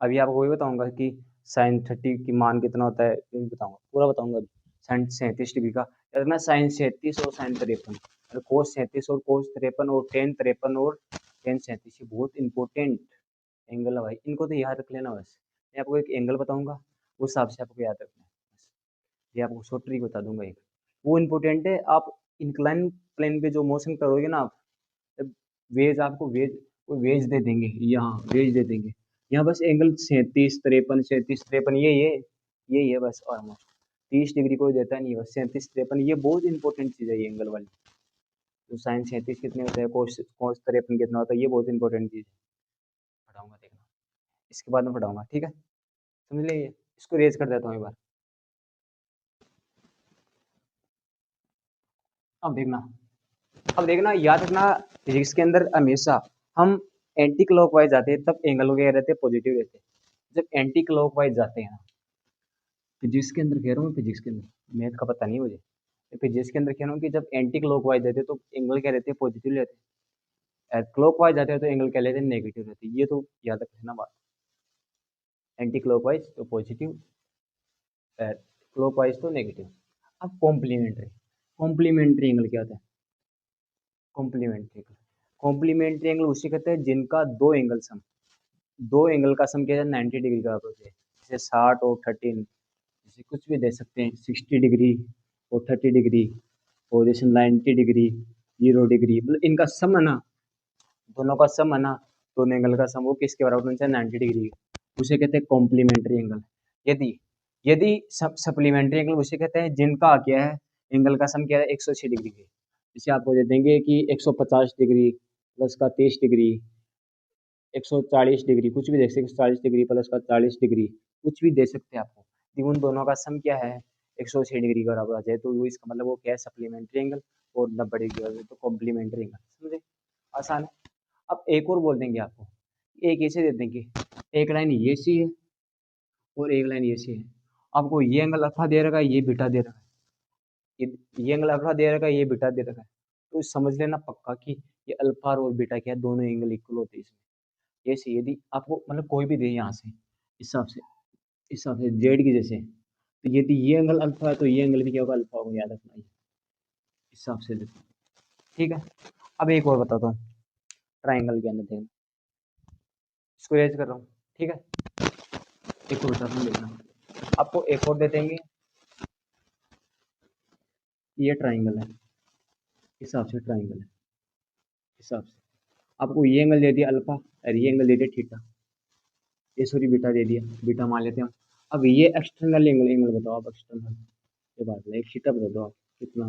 अभी आपको वही बताऊंगा कि साइन 30 की मान कितना होता है, ये बताऊंगा, पूरा बताऊंगा अभी। साइन 37 डिग्री का याद रखना, साइन 37 और साइन 53, और कोस 37 और कोस 53 और टेन 53 और टेन 37, ये बहुत इंपॉर्टेंट एंगल है भाई, इनको तो याद रख लेना बस। मैं आपको एक एंगल बताऊंगा, उस हिसाब से आपको याद रखना है बस। ये आपको शॉर्ट ट्रिक बता दूंगा एक, वो इंपॉर्टेंट है। आप इंक्लाइन प्लेन पे जो मोशन करोगे ना आप, वेज आपको वेज, वो वेज दे देंगे, यहाँ वेज दे देंगे, यहाँ बस एंगल 37 53 ये है बस, ऑलमोस्ट 30 डिग्री कोई देता नहीं है, बस 37 53, ये बहुत इंपॉर्टेंट चीज़ है ये एंगल वाली। तो साइन 37 कितने होते हैं, कोस कोस 53 कितना होता है, ये बहुत इंपॉर्टेंट चीज़ है, पढ़ाऊंगा देखना, इसके बाद में पढ़ाऊंगा, ठीक है, समझ लीजिए। इसको रेज कर देता हूँ एक बार, अब देखना, अब देखना याद रखना, फिजिक्स के अंदर हमेशा हम एंटी क्लॉकवाइज जाते हैं तब एंगल वगैरह रहते हैं पॉजिटिव रहते हैं, जब एंटी क्लॉकवाइज जाते हैं, फिजिक्स के अंदर कह रहा हूँ, फिजिक्स के अंदर, मैथ का पता नहीं मुझे, फिजिक्स के अंदर कह रहा हूँ कि जब एंटी क्लॉकवाइज रहते हैं तो एंगल क्या रहते हैं, पॉजिटिव रहते हैं, क्लॉकवाइज जाते हैं तो एंगल क्या लेते हैं, नेगेटिव रहते हैं, ये तो याद रखना बात। एंटी क्लॉकवाइज तो पॉजिटिव, क्लॉकवाइज तो नेगेटिव। अब कॉम्प्लीमेंट्री, कॉम्प्लीमेंट्री एंगल क्या होता है, कॉम्प्लीमेंट्री एंगल, कॉम्प्लीमेंट्री एंगल उसे कहते हैं जिनका दो एंगल सम, दो एंगल का सम क्या है, 90 डिग्री का होता है, जैसे 60 और 13, जैसे कुछ भी दे सकते हैं, 60 डिग्री और 30 डिग्री, और जैसे 90 डिग्री, 0 डिग्री, मतलब इनका सम है ना, दोनों का सम है ना, दोनों एंगल का सम वो किसके बराबर होना चाहिए, 90 डिग्री, उसे कहते हैं कॉम्प्लीमेंट्री एंगल। यदि यदि सप्लीमेंट्री एंगल उसे कहते हैं जिनका क्या है, एंगल का सम क्या है, 180 डिग्री है। जैसे आपको दे देंगे कि 150 डिग्री प्लस का 30 डिग्री, 140 डिग्री, कुछ भी देख सकते, 140 डिग्री प्लस का 40 डिग्री, कुछ भी दे सकते हैं आपको, यदि उन दोनों का सम क्या है, 180 डिग्री के बराबर आ जाए, तो वो इसका मतलब वो क्या है, सप्लीमेंट्री एंगल, और 90 डिग्री वाले तो कॉम्प्लीमेंट्री एंगल, समझे, आसान है। अब एक और बोल देंगे आपको, एक ऐसे दे देंगे, एक लाइन ये सी है और एक लाइन ये सी है, आपको ये एंगल अल्फा दे रखा है, ये बीटा दे रखा है, ये एंगल अल्फा दे रखा है, ये बीटा दे रखा है, तो समझ लेना पक्का कि ये अल्फा और बीटा क्या है, दोनों एंगल इक्वल होते हैं इसमें। ऐसे यदि आपको मतलब कोई भी दे यहाँ से, इस हिसाब से जेड की जैसे, तो यदि ये एंगल अल्फा है तो ये एंगल भी क्या होगा, अल्फा होगा, याद रखना, इस हिसाब से देखो, ठीक है। अब एक और बताता हूँ, ट्राइंगल के अंदर देखना, इसको रेज कर रहा हूँ, ठीक है, एक और बताता हूँ देखना, आपको एक और दे देंगे, ये ट्राइंगल है, इस हिसाब से ट्राइंगल है, इस हिसाब से आपको ये एंगल दे दिया अल्फा, और ये एंगल दे दिया थीटा, ये सॉरी बीटा दे दिया, बीटा मान लेते हैं हम। अब ये एक्सटर्नल एंगल, एंगल बताओ आप एक्सटर्नल, ये बात है, एक थीटा बता दो आप, कितना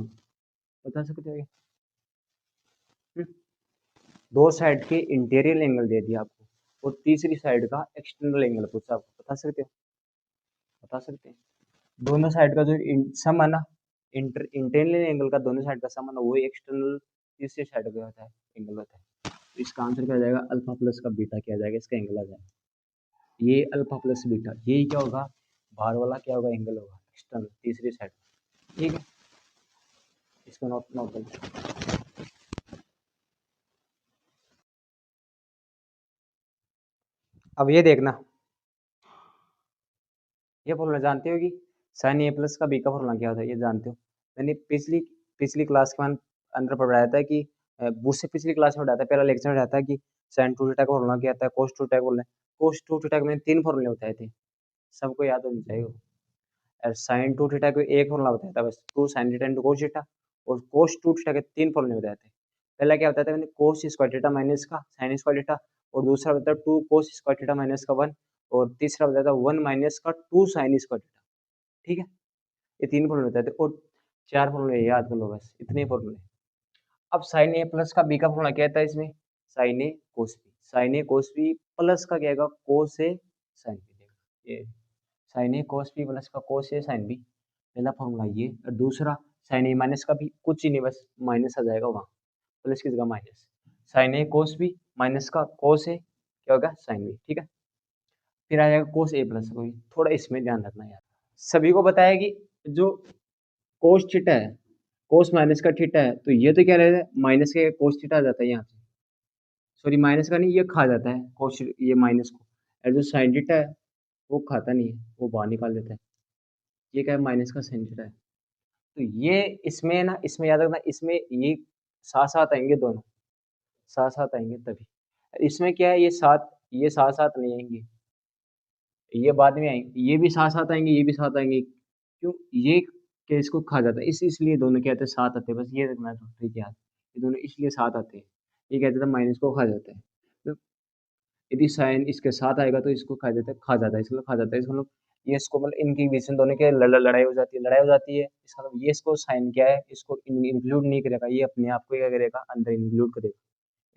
बता सकते हो ये, हम्म? दो साइड के इंटीरियर एंगल दे दिया आपको, और तीसरी साइड का एक्सटर्नल एंगल पूछा आपको, बता सकते हो, बता सकते हैं, दोनों साइड का जो सम है ना, इंटरनल एंगल का दोनों साइड का सम है ना, वही एक्सटर्नल तीसरी साइड का होता है, एंगल होता है। तो इसका आंसर क्या आ जाएगा, अल्फा प्लस का बीटा क्या आ जाएगा, इसका एंगल आ जाएगा, ये अल्फा प्लस बीटा, यही क्या होगा, बाहर वाला क्या होगा, एंगल होगा एक्सटर्नल तीसरी साइड, ठीक है, इसको नोट नोट कर। अब ये देखना, ये फॉर्मूला जानते हो कि साइन ए प्लस का बी का फॉर्मूला क्या होता है, ये जानते हो, मैंने पिछली पिछली क्लास के अंदर पढ़ाया था कि उससे पिछली क्लास में पढ़ाया था, पहला लेक्चर में पढ़ाया था कि साइन टू थीटा का फॉर्मूला क्या आता है, कोस टू थीटा का फॉर्मूला, कोस टू थीटा के मैंने 3 फॉर्मूले बताए थे, सबको याद होने चाहिए वो। और साइन टू थीटा को एक फॉर्मूला बताया था बस, two sine theta into cos theta, और कोस टू थीटा के 3 फॉर्मूले बताए थे। पहला क्या बताया था मैंने, कोस स्क्वायर थीटा माइनस का साइन स्क्वायर थीटा, और दूसरा बताया 2 कोस स्क्वायर थीटा माइनस का 1, और तीसरा बताया था 1 माइनस का 2 साइन स्क्वायर थीटा। ठीक है, ये 3 फॉर्मूले बताए थे और 4 फॉर्मूले याद कर लो, बस इतने फॉर्मूले। अब साइन ए प्लस का बी का फॉर्मूला क्या था इसमें, साइन ए कोस बी, साइन ए कोस बी प्लस का क्या आएगा, कोस ए साइन बी। ये साइन ए कोस बी प्लस का कोस ए साइन बी, पहला फॉर्मूला ये। और दूसरा साइन ए माइनस का भी कुछ ही नहीं, बस माइनस आ जाएगा वहाँ, प्लस की जगह माइनस, साइन ए कोस बी माइनस का कोस ए क्या होगा, साइन बी। ठीक है, फिर आ जाएगा कोस ए प्लस का, थोड़ा इसमें ध्यान रखना यार। सभी को बताया कि जो कोस थीटा है, कोस माइनस का थीटा है, तो ये तो क्या रहता है, माइनस के कोस थीटा आ जाता है यहाँ पे, सॉरी माइनस का नहीं, ये खा जाता है कोस, ये माइनस को, और जो साइन थीटा है वो खाता नहीं है, वो बाहर निकाल देता है। ये क्या है, माइनस का साइन थीटा है। तो ये इसमें ना, इसमें याद रखना, इसमें ये साथ साथ आएंगे दोनों, साथ साथ आएंगे तभी। इसमें क्या है, ये साथ साथ नहीं आएंगे, ये बाद में आएंगे, ये भी साथ साथ आएंगे, ये भी साथ आएंगे। क्यों, ये केस को खा जाता है, इसलिए दोनों क्या आते हैं, साथ आते हैं, बस ये रखना है, ठीक है, ये दोनों इसलिए साथ आते हैं। ये कहते थे माइनस को खा जाता है, तो यदि साइन इसके साथ आएगा तो इसको खा जाता है, खा जाता है, इसको खा जाता है, इसको मतलब ये इसको मतलब इनकी बीच में दोनों के लड़ाई हो जाती है, लड़ाई हो जाती है, इसका मतलब ये इसको साइन क्या है, इसको इंक्लूड नहीं करेगा, ये अपने आप को क्या करेगा, अंदर इंक्लूड करेगा।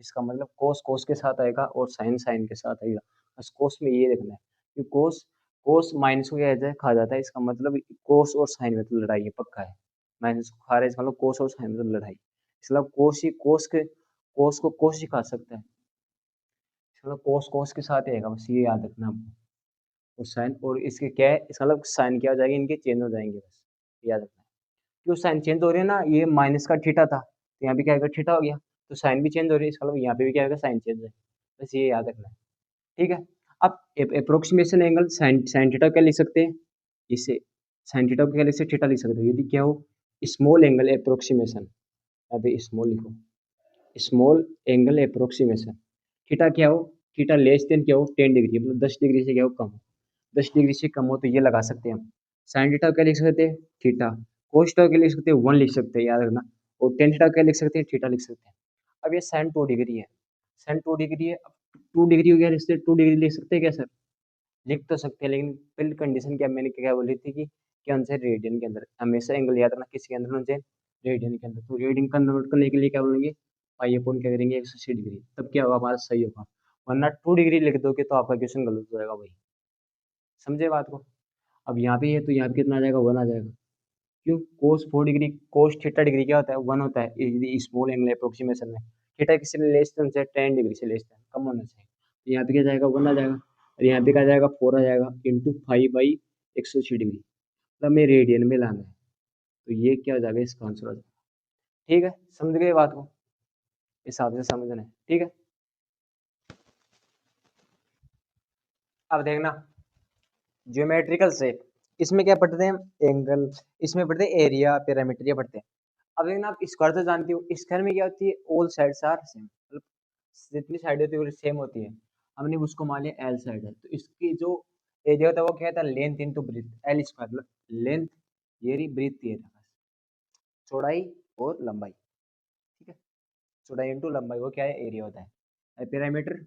इसका मतलब कोस कोस के साथ आएगा और साइन साइन के साथ आएगा, बस कोस में ये देखना है कि कोस कोस माइनस को क्या कहता है, खा जाता है, इसका मतलब कोस और साइन में तो लड़ाई है, पक्का है। माइनस को खा रहा है, इसका मतलब कोस और साइन में तो लड़ाई, इसका मतलब कोस ही कोस के, कोस को कोस ही खा सकता है, इसका मतलब कोस कोस के साथ ही आएगा, बस ये याद रखना आपको। और साइन और इसके क्या है, इसका मतलब साइन क्या हो जाएगी, इनके चेंज हो जाएंगे, बस याद रखना है। क्यों साइन चेंज हो रही है ना, ये माइनस का थीटा था तो यहाँ पे क्या आएगा, थीटा हो गया, तो साइन भी चेंज हो रही है, इसका मतलब यहाँ पे भी क्या आएगा, साइन चेंज है, बस ये याद रखना है। ठीक है, अब approximation angle sine sign theta क्या लिख सकते हैं, इसे साइन थीटा को क्या लिख सकते, थीटा लिख सकते हो, यदि क्या हो स्मॉल एंगल अप्रोक्सीमेशन, अभी स्मॉल लिखो, स्मॉल एंगल अप्रोक्सीमेशन, थीटा क्या हो, थीटा लेस देन क्या हो 10 डिग्री, मतलब 10 डिग्री से क्या हो, कम हो, 10 डिग्री से कम हो तो ये लगा सकते हैं हम। साइन थीटा क्या लिख सकते हैं, थीटा, कोस थीटा क्या लिख सकते हैं, 1 लिख सकते हैं, याद रखना, और टेन थीटा क्या लिख सकते हैं, थीटा लिख सकते हैं। अब ये साइन 2 डिग्री है, साइन 2 डिग्री है, अब 2 डिग्री हो गया, इससे 2 डिग्री लिख सकते हैं क्या सर, लिख तो सकते हैं, लेकिन पहली कंडीशन क्या मैंने क्या बोली थी कि क्या उनसे रेडियन के अंदर, हमेशा एंगल याद रखना किसके अंदर, उनसे रेडियन के अंदर, तो रेडियन कन्वर्ट करने के लिए क्या बोलेंगे, पाई अपॉन क्या करेंगे 180 डिग्री, तब क्या होगा हमारा सही होगा, वरना 2 डिग्री लिख दोगे तो आपका क्वेश्चन गलत हो जाएगा भाई, समझे बात को। अब यहाँ पे है तो यहाँ पे कितना आ जाएगा, 1 आ जाएगा। क्यों, कोस 4 डिग्री, कोस थीटा डिग्री क्या होता है, 1 होता है, यदि स्मॉल एंगल अप्रोक्सीमेशन में थीटा किसी ने लेस देन से 10 डिग्री से लेस देन कम होना चाहिए, तो यहाँ पे क्या जाएगा, 1 आ जाएगा, और यहाँ पे क्या जाएगा, 4 आ जाएगा, इंटू 5/180 डिग्री, मतलब हमें रेडियन में लाना है, तो ये क्या हो जाएगा, इसका आंसर हो जाएगा। ठीक है, समझ गए बात को, इस हिसाब से समझना है। ठीक है, अब देखना ज्योमेट्रिकल शेप, इसमें क्या पढ़ते हैं, एंगल, इसमें पढ़ते हैं एरिया, पैरामीटर, ये पढ़ते हैं। अब देखना आप स्क्वायर तो जानती हो, स्क्वायर में क्या होती है, ऑल साइड्स आर सेम, मतलब जितनी साइड होती है वो सेम होती है, हमने उसको मान लिया एल साइड है, तो इसकी जो एरिया होता है वो क्या होता है, length into breadth, L square, मतलब लेंथ ये रही, ब्रीथ ये रहा, चौड़ाई और लंबाई। ठीक है, चौड़ाई इंटू लंबाई वो क्या है, एरिया होता है, पैरामीटर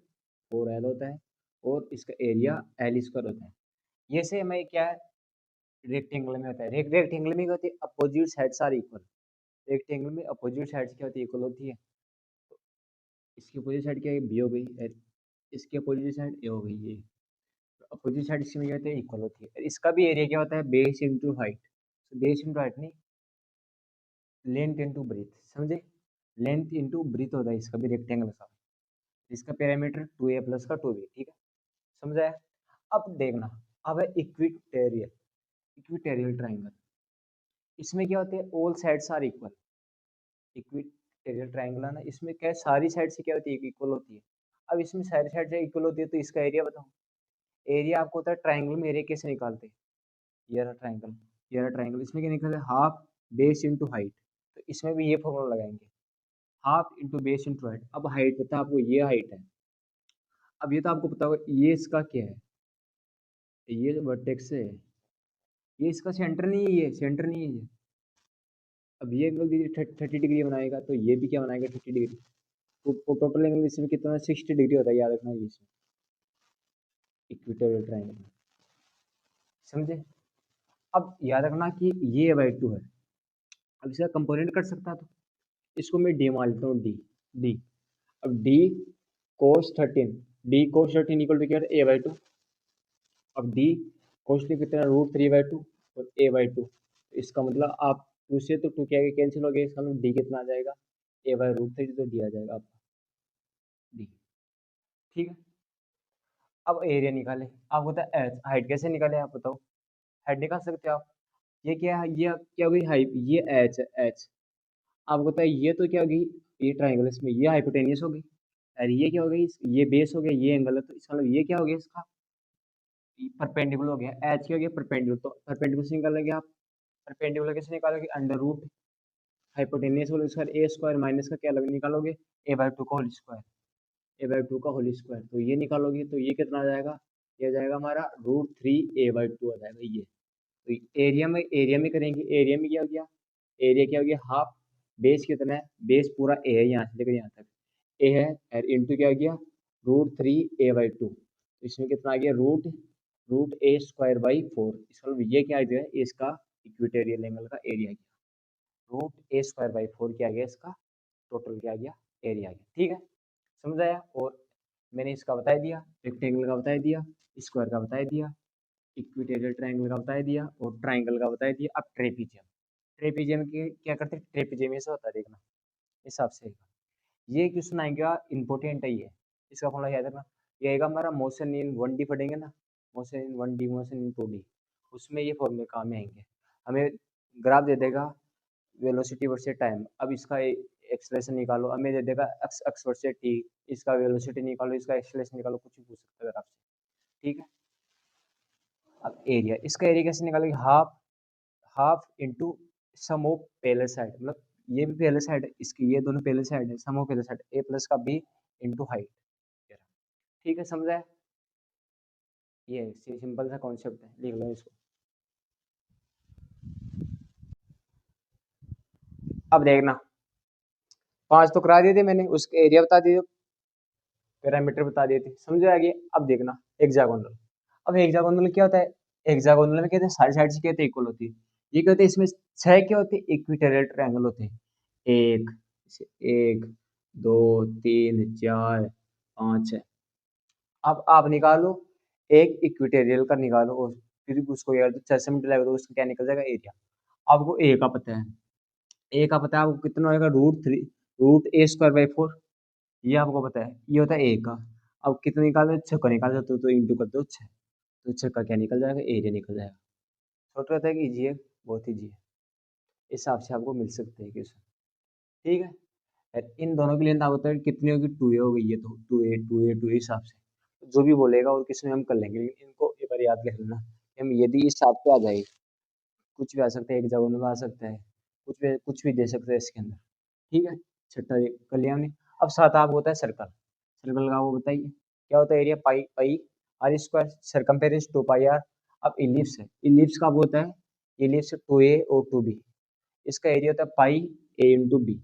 4L होता है, और इसका एरिया एल स्क्वायर होता है। ये से हमें क्या है, रेक्टेंगल में होता है, रेक्टेंगल में क्या होती है, opposite sides are equal, rectangle में अपोजिट साइड्स क्या होती है, इक्वल होती है, इसकी अपोजिट साइड क्या है, बी हो गई, और इसकी अपोजिट साइड ए हो गई, ये अपोजिट साइड इसमें क्या होती है, इक्वल होती है, और इसका भी एरिया क्या होता है, base into height, base into height नहीं, लेंथ इंटू ब्रीथ, समझे, लेंथ इंटू ब्रीथ होता है इसका भी, रेक्टेंगल का, इसका पैरामीटर 2a प्लस का 2b। ठीक है, समझाया। अब देखना, अब है इक्विटेरियल, इक्विटेरियल ट्राइंगल, इसमें क्या होते हैं, all sides are equal, equilateral triangle है ना, इसमें क्या है, सारी साइड से क्या होती है, इक्वल होती है। अब इसमें सारी साइड से इक्वल होती है तो इसका एरिया बताओ, एरिया आपको होता है, ट्राइंगल में एरिया कैसे निकालते हैं, ये रहा ट्राइंगल, ये रहा ट्राइंगल, इसमें क्या निकलता है, हाफ बेस इंटू हाइट, तो इसमें भी ये फॉर्मूला लगाएंगे, half into base into height. अब हाइट पता है आपको, ये हाइट है, अब ये तो आपको पता होगा, ये इसका क्या है, ये जो वर्टेक्स है, ये इसका सेंटर नहीं है, ये सेंटर नहीं है, ये अब ये एंगल दीजिए 30 डिग्री बनाएगा, तो ये भी क्या बनाएगा 30 डिग्री। तो टोटल एंगल इसमें कितना 60 डिग्री होता है, याद रखना ये इसमें इक्वेटोरियल ट्रायंगल में, समझे। अब याद रखना कि ये बाई 2 है। अब इसका कंपोनेंट कर सकता तो इसको मैं डी मान लेता हूँ, डी डी। अब D cos 13, D cos 13 equal to क्या है a/2। अब डी कोस कितना √3/2 और a/2। इसका मतलब आप 2 से तो 2 क्या कैंसिल हो गया, इसका मतलब डी कितना आ जाएगा a/√3, तो डी आ जाएगा आपका डी। ठीक है। अब एरिया निकाले, आप बता हाइट कैसे निकाले, आप बताओ। हाइट निकाल सकते हो आप। ये क्या है, ये क्या होगी हाइट, ये एच है एच। आपको पता है ये तो क्या होगी, ये ट्राइंगल इसमें ये हाइपोटेनियस होगी, और ये क्या हो गई, ये बेस हो गया, ये एंगल है, तो इसका मतलब ये क्या हो गया, इसका परपेंडिकुलर हो गया। एच क्या हो गया परपेंडिकुलर, तो परपेंडिकुलर से निकालेंगे आप। परपेंडिकुलर कैसे निकालोगे, under root hypotenuse whole square A square minus का क्या निकालोगे a/2 का होल स्क्वायर, a/2 का होल स्क्वायर, तो ये निकालोगे तो ये कितना आ जाएगा, ये आ जाएगा हमारा √3a/2 आ जाएगा ये। तो एरिया में करेंगे, एरिया में क्या हो गया, एरिया क्या हो गया हाफ, बेस कितना है, बेस पूरा ए है यहाँ से लेकर यहाँ तक ए है, और इंटू क्या हो गया √3a/2। तो इसमें कितना आ गया रूट ए स्क्वायर बाई 4। इसका मतलब ये क्या आ गया, इसका इक्वेटोरियल एंगल का एरिया गया √a² बाई 4 क्या आ गया, इसका टोटल क्या आ गया एरिया आ गया। ठीक है, समझ आया। और मैंने इसका बता दिया, रेक्टेंगल का बता दिया, स्क्वायर का बता दिया, इक्विटोरियल ट्रायंगल का बता दिया, और ट्रायंगल का बता दिया। अब ट्रेपीजियम, ट्रेपीजियम के क्या करते हैं, ट्रेपीजियम ऐसा होता है देखना इस हिसाब से। ये क्वेश्चन आएगा इंपॉर्टेंट है ये, इसका फॉर्मूला याद रखना। ये आएगा हमारा मोशन इन 1D पढ़ेंगे ना, motion in 1D motion in 2D, उसमें ये फॉर्मूले काम में आएंगे। हमें ग्राफ दे देगा वेलोसिटी वर्सेस टाइम, अब इसका एक्सप्रेशन निकालो, हमें दे देगा एक्स वर्सेस टी, इसका वेलोसिटी निकालो, इसका एक्सप्रेशन निकालो, कुछ भी पूछ सकते हैं आपसे। ठीक है। अब एरिया, इसका एरिया कैसे निकालेंगे, half half into sum of पहले साइड, मतलब ये भी पहले साइड है इसकी, ये दोनों पहले साइड है, सम ऑफ पहले साइड ए प्लस का बी इंटू हाइट। ठीक है, समझा है। ये सिंपल सा कॉन्सेप्ट है, लिख लो इसको। अब देखना 5 तो करा दिए थे मैंने, उसके एरिया बता दिए, पैरामीटर बता दिए थे, समझ आ गया। अब देखना हेक्सागोनल। अब हेक्सागोनल क्या होता है, हेक्सागोनल में कहते हैं सारी साइड से कहते हैं इक्वल होती है। ये कहते हैं इसमें 6 क्या होते हैं इक्विटोरियल ट्रायंगल होते हैं, एक एक 2 3 4 5 6। अब आप निकालो एक इक्विटोरियल का निकालो, और फिर उसको यार 6 से मल्टीप्लाई करो, उसका क्या निकल जाएगा एरिया। आपको ए का पता है, ए का पता है आपको कितना होएगा √3 √a² बाई 4, ये आपको पता है, ये होता है ए का। अब कितना निकालो, 6 का निकाल सकते हो, तो इंटू कर दो 6, तो 6 का क्या निकल जाएगा एरिया निकल जाएगा। छोटा होता है कि इजी है, बहुत ईजी है, इस हिसाब से आपको मिल सकते हैं क्वेश्चन। ठीक है। और इन दोनों की लेंथ आपको कितनी होगी, 2a हो गई है, तो 2a हिसाब से जो भी बोलेगा और किसमें हम कर लेंगे, लेकिन इनको एक बार याद कर लेना। हम यदि इस हिसाब से आ जाए, कुछ भी आ सकता है, एक जगह में आ सकता है, कुछ भी दे सकते हैं इसके अंदर। ठीक है, छठा कर लिया हमने। अब साथ आप होता है सर्कल, सर्कल का वो बताइए क्या होता है, area pi pi r square, circumference 2 pi r. अब इलिप्स है, इलिप्स का वो होता है, इलिप्स 2a और 2b, इसका एरिया होता है pi a into b,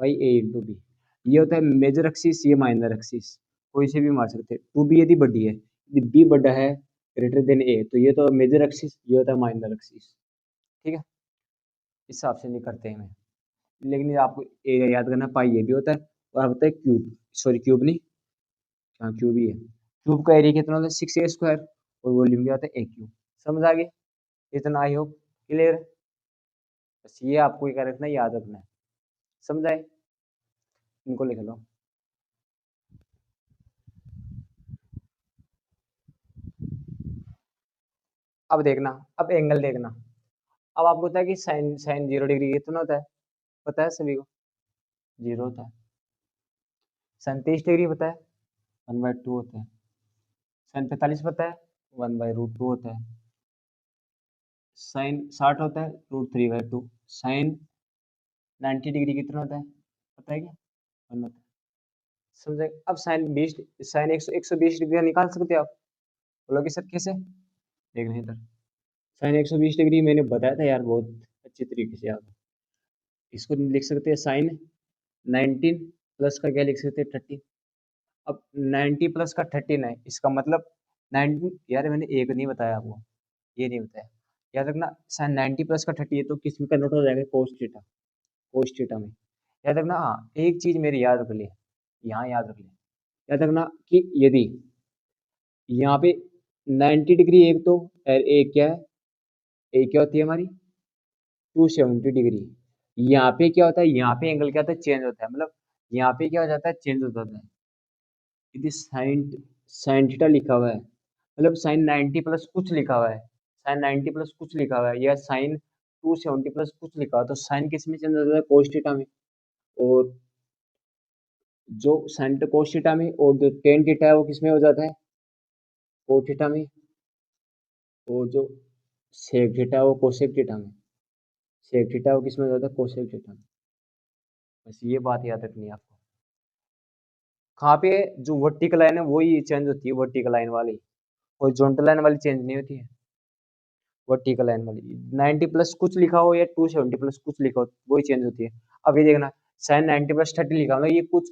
pi a into b. ये होता है मेजर एक्सिस, ये माइनर एक्सिस, कोई से भी मार सकते हैं। 2b यदि बड़ी है, यदि b बड़ा है ग्रेटर देन a, तो ये तो मेजर एक्सिस, ये होता है माइनर एक्सिस। ठीक है, इस हिसाब से नहीं करते हैं हमें, लेकिन ये आपको एरिया याद करना, पाई ये भी होता है, और आप होता है क्यूब, सॉरी क्यूब नहीं, हाँ क्यूब ही है। क्यूब का एरिया कितना होता है 6a² और वॉल्यूम क्या होता है a³। समझ आ गए, इतना आई होप क्लियर है। बस ये आपको क्या रखना है, याद रखना है, समझ आए। इनको लिख लो। अब देखना, अब एंगल देखना। अब आपको पता है कि साइन साइन 0 डिग्री कितना होता है, पता है सभी को, 0 होता है। साइन 30 डिग्री पता है, 1/2 होता है। साइन 45 पता है, 1/√2 होता है। साइन 60 होता है, √3/2। साइन 90 डिग्री कितना होता है, पता है क्या, 1 होता है। समझे। अब साइन 20, साइन 120 डिग्री निकाल सकते हो आप, बोलोगे सर कैसे, देखना इधर। साइन 120 डिग्री मैंने बताया था यार बहुत अच्छे तरीके से आपको, इसको लिख सकते हैं साइन 19 प्लस का क्या लिख सकते हैं 30। अब 90 प्लस का 13 है, इसका मतलब 19, यार मैंने एक नहीं बताया आपको, ये नहीं बताया, याद रखना साइन 90 प्लस का 30 है तो किस में कन्वर्ट हो जाएगा, कोस थीटा, कोस थीटा में। याद रखना, हाँ एक चीज मेरी याद रख ले, यहाँ याद रख ले, याद रखना कि यदि यहाँ पे 90 डिग्री एक तो, और एक क्या है, एक क्या होती है हमारी 270 डिग्री। यहाँ पे क्या होता है, यहाँ पे एंगल क्या होता है, चेंज होता है, मतलब यहाँ पे क्या हो जाता है, चेंज हो जाता है। यदि साइन साइन थीटा लिखा हुआ है, मतलब साइन 90 प्लस कुछ लिखा हुआ है, साइन 90 प्लस कुछ लिखा हुआ है, या साइन 270 प्लस कुछ लिखा हुआ है, तो साइन किस में चेंज हो जाता है, कोस थीटा में। और जो साइन कोस थीटा में, और जो टेन थीटा है वो किस में हो जाता है, कोस थीटा में। और जो सेक थीटा है वो कोसेक थीटा में, सेक थीटा वो किस में हो जाता है, कोसेक थीटा में। बस ये बात याद रखनी है आपको। कहाँ पे जो वर्टिकल लाइन है वही चेंज होती है, वर्टिकल लाइन वाली, हॉरिजॉन्टल लाइन वाली चेंज नहीं होती है। वर्टिकल लाइन वाली 90 प्लस कुछ लिखा हो या 270 प्लस कुछ लिखा हो वही चेंज होती है। अब ये देखना, साइन 90 प्लस 30 लिखा हो ना, ये कुछ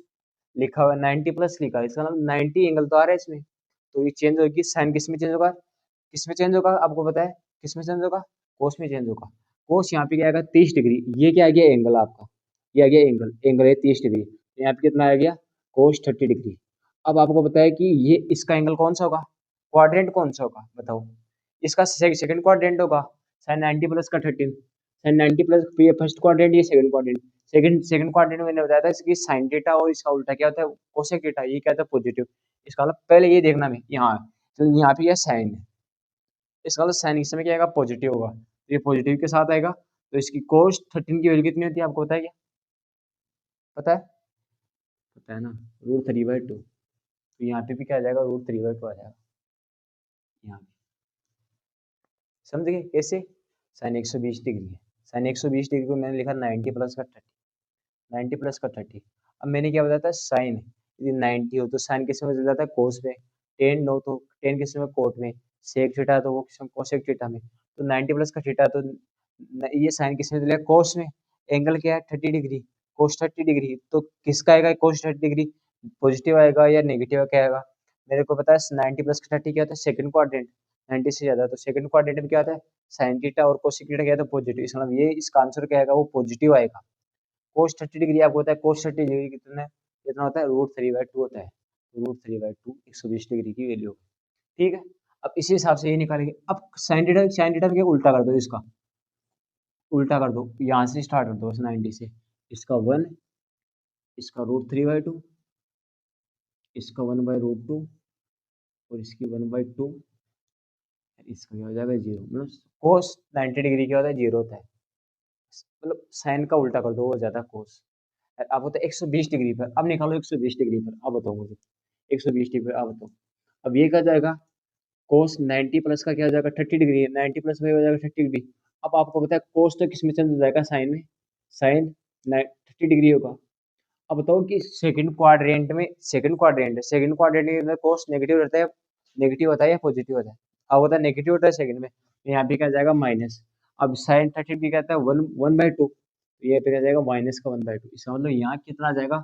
लिखा हुआ है 90 प्लस लिखा है, इसका मतलब 90 एंगल तो आ रहा है इसमें, तो ये चेंज होगी, साइन किस में चेंज होगा, किस में चेंज होगा आपको पता है, किस में चेंज होगा, कोस में चेंज होगा। कोस यहाँ पे क्या आएगा 30 डिग्री, ये क्या आ गया एंगल आपका, ये आ गया एंगल, एंगल है 30 डिग्री, तो यहाँ पे कितना आ गया, कोस 30 डिग्री। अब आपको पता है कि ये इसका एंगल कौन सा होगा, क्वाड्रेंट कौन सा होगा बताओ, इसका सेकंड क्वाड्रेंट होगा, साइन 90 प्लस का 13, साइन 90 प्लस ये फर्स्ट क्वाड्रेंट, ये second quadrant, second second quadrant मैंने बताया था इसकी साइन थीटा और इसका उल्टा क्या होता है, कोसेक थीटा, ये क्या होता है पॉजिटिव। इसका मतलब पहले ये देखना मैं यहाँ, तो यहाँ पे यह साइन है, इसका मतलब साइन इस समय क्या आएगा, पॉजिटिव होगा, तो ये पॉजिटिव के साथ आएगा, तो इसकी कोस 13 की वैल्यू कितनी होती है आपको पता है क्या, पता है, पता है ना, √3/2, तो यहाँ पे भी क्या आ जाएगा, √3/2 आ जाएगा यहाँ पे। समझ गए कैसे, साइन 120 डिग्री है, साइन 120 डिग्री को मैंने लिखा 90 प्लस का 30, 90 प्लस का 30। अब मैंने क्या बताया था, साइन यदि 90 हो तो साइन किस में बदल जाता है, कोस में, टेन हो तो टेन किस में, कोट में, सेक थीटा तो वो किस में, कोसेक थीटा में, तो 90 प्लस का थीटा तो ये साइन किस में बदलेगा, कोस में, एंगल क्या है 30 डिग्री, कोस 30 डिग्री, तो किसका आएगा कोस 30 डिग्री, पॉजिटिव आएगा या नेगेटिव क्या आएगा, मेरे को पता है 90 प्लस का 30 क्या होता है, सेकंड क्वाड्रेंट, 90 से ज्यादा, तो सेकंड क्वाड्रेंट में क्या होता है, साइन थीटा और कोसेक थीटा क्या होता है, पॉजिटिव, इसका मतलब ये इसका आंसर क्या आएगा, वो पॉजिटिव आएगा। कोस 30 डिग्री आपको होता है, कोस 30 डिग्री कितना है, कितना होता है, √3/2 होता है, √3/2 120 डिग्री की वैल्यू, ठीक है। अब इसी हिसाब से ये निकालेंगे, अब साइन थीटा क्या उल्टा कर दो, इसका उल्टा कर दो, यहाँ से स्टार्ट कर दो बस 90 से, इसका 1, इसका √3/2, इसका 1/√2, और इसकी 1/2, इसका क्या हो जाएगा 0, मतलब कोस 90 डिग्री क्या होता है, 0 होता है, मतलब साइन का उल्टा कर दो वो ज्यादा कोस। अब होता है 120 डिग्री पर, अब निकालो 120 डिग्री पर, अब बताओ मुझे 120 डिग्री पर, अब बताओ, अब ये क्या जाएगा, कोस 90 प्लस का क्या हो जाएगा 30 डिग्री है, 90 प्लस में हो जाएगा 30 डिग्री। अब आपको पता है कोस तो किस में चेंज हो जाएगा, साइन में, साइन 30 डिग्री होगा। अब बताओ कि सेकंड क्वाड्रेंट में, सेकंड क्वाड्रेंट है, सेकंड क्वाड्रेंट के अंदर कोस नेगेटिव रहता है, नेगेटिव होता है या पॉजिटिव होता है, अब होता है नेगेटिव होता है सेकंड में, तो यहाँ पे क्या जाएगा माइनस। अब साइन 30 भी कहता है 1/2, तो ये पे क्या जाएगा माइनस का 1/2, इसका मतलब यहाँ कितना आ जाएगा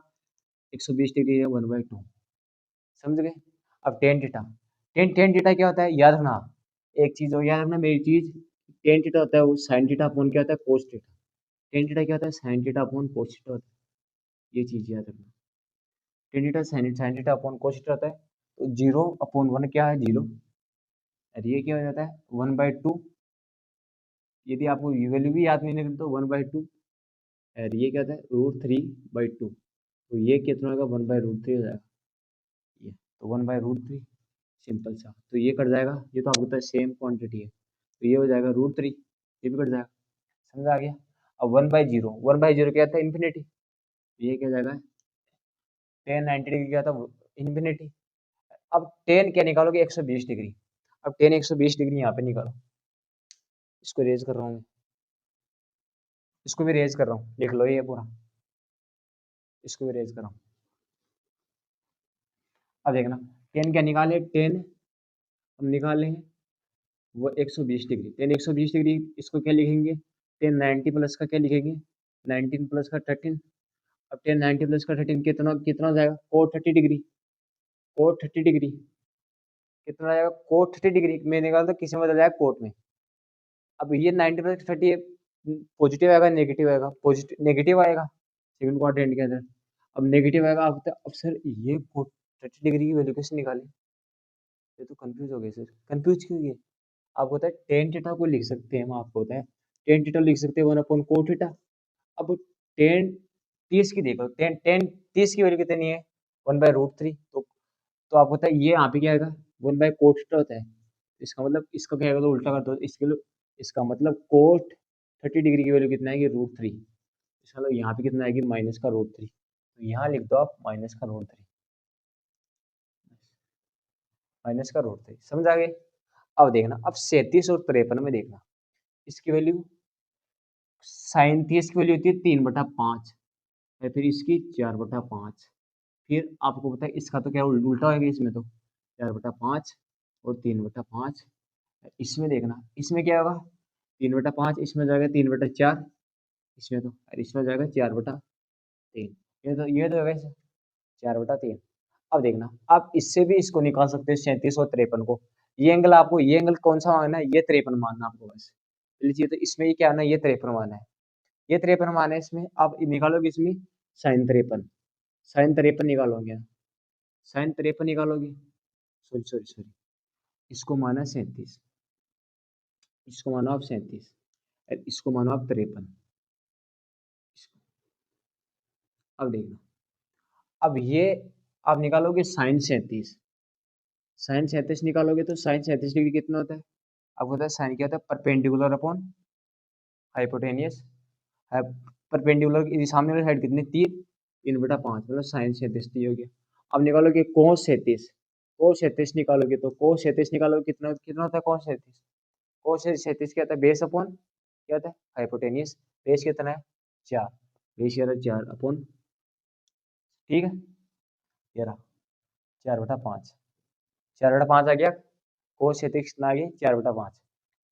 120 डिग्री है 1/2, समझ गए। अब टेन थीटा, टेन थीटा क्या होता है याद रखना, एक चीज और याद रखना मेरी चीज, टेन थीटा होता है वो साइन थीटा अपॉन क्या होता है, कोस थीटा, टेन थीटा क्या होता है, sine theta upon cos theta होता है, ये चीज याद रखना, tan theta sine theta upon cos theta होता है, तो 0/1 क्या है 0, और ये क्या हो जाता है 1/2, यदि आपको ये वैल्यू भी याद नहीं रखनी तो 1/2, और ये क्या होता है √3/2, तो ये कितना होगा 1/√3 हो जाएगा, ये तो 1/√3, सिंपल सा, तो ये कट जाएगा, ये तो आपको पता है सेम क्वांटिटी है, तो ये हो जाएगा √3, ये भी कट जाएगा, समझ आ गया। अब 1/0, 1/0 क्या था इन्फिनिटी, ये क्या जाएगा 10 90 डिग्री क्या था इन्फिनिटी। अब 10 क्या निकालोगे 120 डिग्री, अब 120 डिग्री यहाँ पे निकालो, इसको रेज कर रहा हूँ मैं, इसको भी रेज कर रहा हूँ, लिख लो ये पूरा, इसको भी रेज कर रहा हूँ। अब देखना 10 क्या निकाले, 10 हम निकाल लेंगे वो 120 डिग्री, 10 120 डिग्री, इसको क्या लिखेंगे 10 90 प्लस का क्या लिखेंगे 19 प्लस का 13। अब टेन 90 प्लस का 13 कितना कितना हो जाएगा, कोट 30 डिग्री। कोट 30 डिग्री कितना हो जाएगा, कोट 30 डिग्री में निकाल तो किसी में बदल जाएगा कोट में। अब ये 90 प्लस 30 पॉजिटिव आएगा नेगेटिव आएगा, पॉजिटिव नेगेटिव आएगा सेकंड क्वाड्रेंट के अंदर। अब नेगेटिव आएगा, अब सर ये कोट 30 डिग्री की वैल्यू कैसे निकालें, ये तो कंफ्यूज हो गए सर। कंफ्यूज क्यों ये, आपको होता है टेन थीटा को लिख सकते हैं हम, आपको होता है टेन थीटा लिख सकते हैं 1 अपॉन कोट थीटा। अब टेन 30 की देखो, टेन टेन 30 की वैल्यू कितनी है, 1/√3। तो आपको पता है ये यहाँ पे क्या आएगा, 1/कोट थीटा होता है। इसका मतलब इसका क्या आएगा, तो उल्टा कर दो इसके लिए। इसका मतलब कोट 30 डिग्री की वैल्यू कितना आएगी, √3। इसका मतलब यहाँ पे कितना आएगी, -√3। तो यहाँ लिख दो आप -√3, -√3। समझ आ गए। अब देखना, अब 37 और 53 में देखना, इसकी वैल्यू साइन 30 की वैल्यू होती है 3/5, या फिर इसकी 4/5। फिर आपको पता है इसका तो क्या उल्टा होगा, इसमें तो 4/5 और 3/5। इसमें देखना, इसमें क्या होगा, 3/5, इसमें जाएगा 3/4, इसमें तो, और इसमें जाएगा 4/3। ये तो होगा 4/3। अब देखना, आप इससे भी इसको निकाल सकते हो 37 और 53 को। ये एंगल आपको, ये एंगल कौन सा मानना है, ये 53 मानना आपको बस। चलिए तो इसमें ये क्या आना है, ये 53 मानना है, ये 53 माना है। इसमें आप निकालोगे इसमें sin 53, sin 53 निकालोगे, sin 53 निकालोगे, सॉरी सॉरी सॉरी, इसको माना 37, इसको मानो आप 37, इसको मानो आप 53। अब देखना, अब ये आप निकालोगे sin 37 निकालोगे तो sin 37 डिग्री कितना होता है, आपको पता है साइन क्या होता है, परपेंडिकुलर अपॉन हाइपोटेनियस। परपेंडिकुलर सामने वाली साइड कितनी, 3/5, मतलब sin 37 हो गया। अब निकालोगे cos 37, cos 37 निकालोगे तो cos 37 निकालोगे कितना कितना होता है cos 37, cos 37 क्या होता है, बेस अपॉन क्या होता है, हाइपोटेनियस। बेस कितना है, 4, बेस क्या होता है 4 अपॉन, ठीक है, ये रहा 4/5, 4/5 आ गया, cos 37 कितना आ गया 4/5।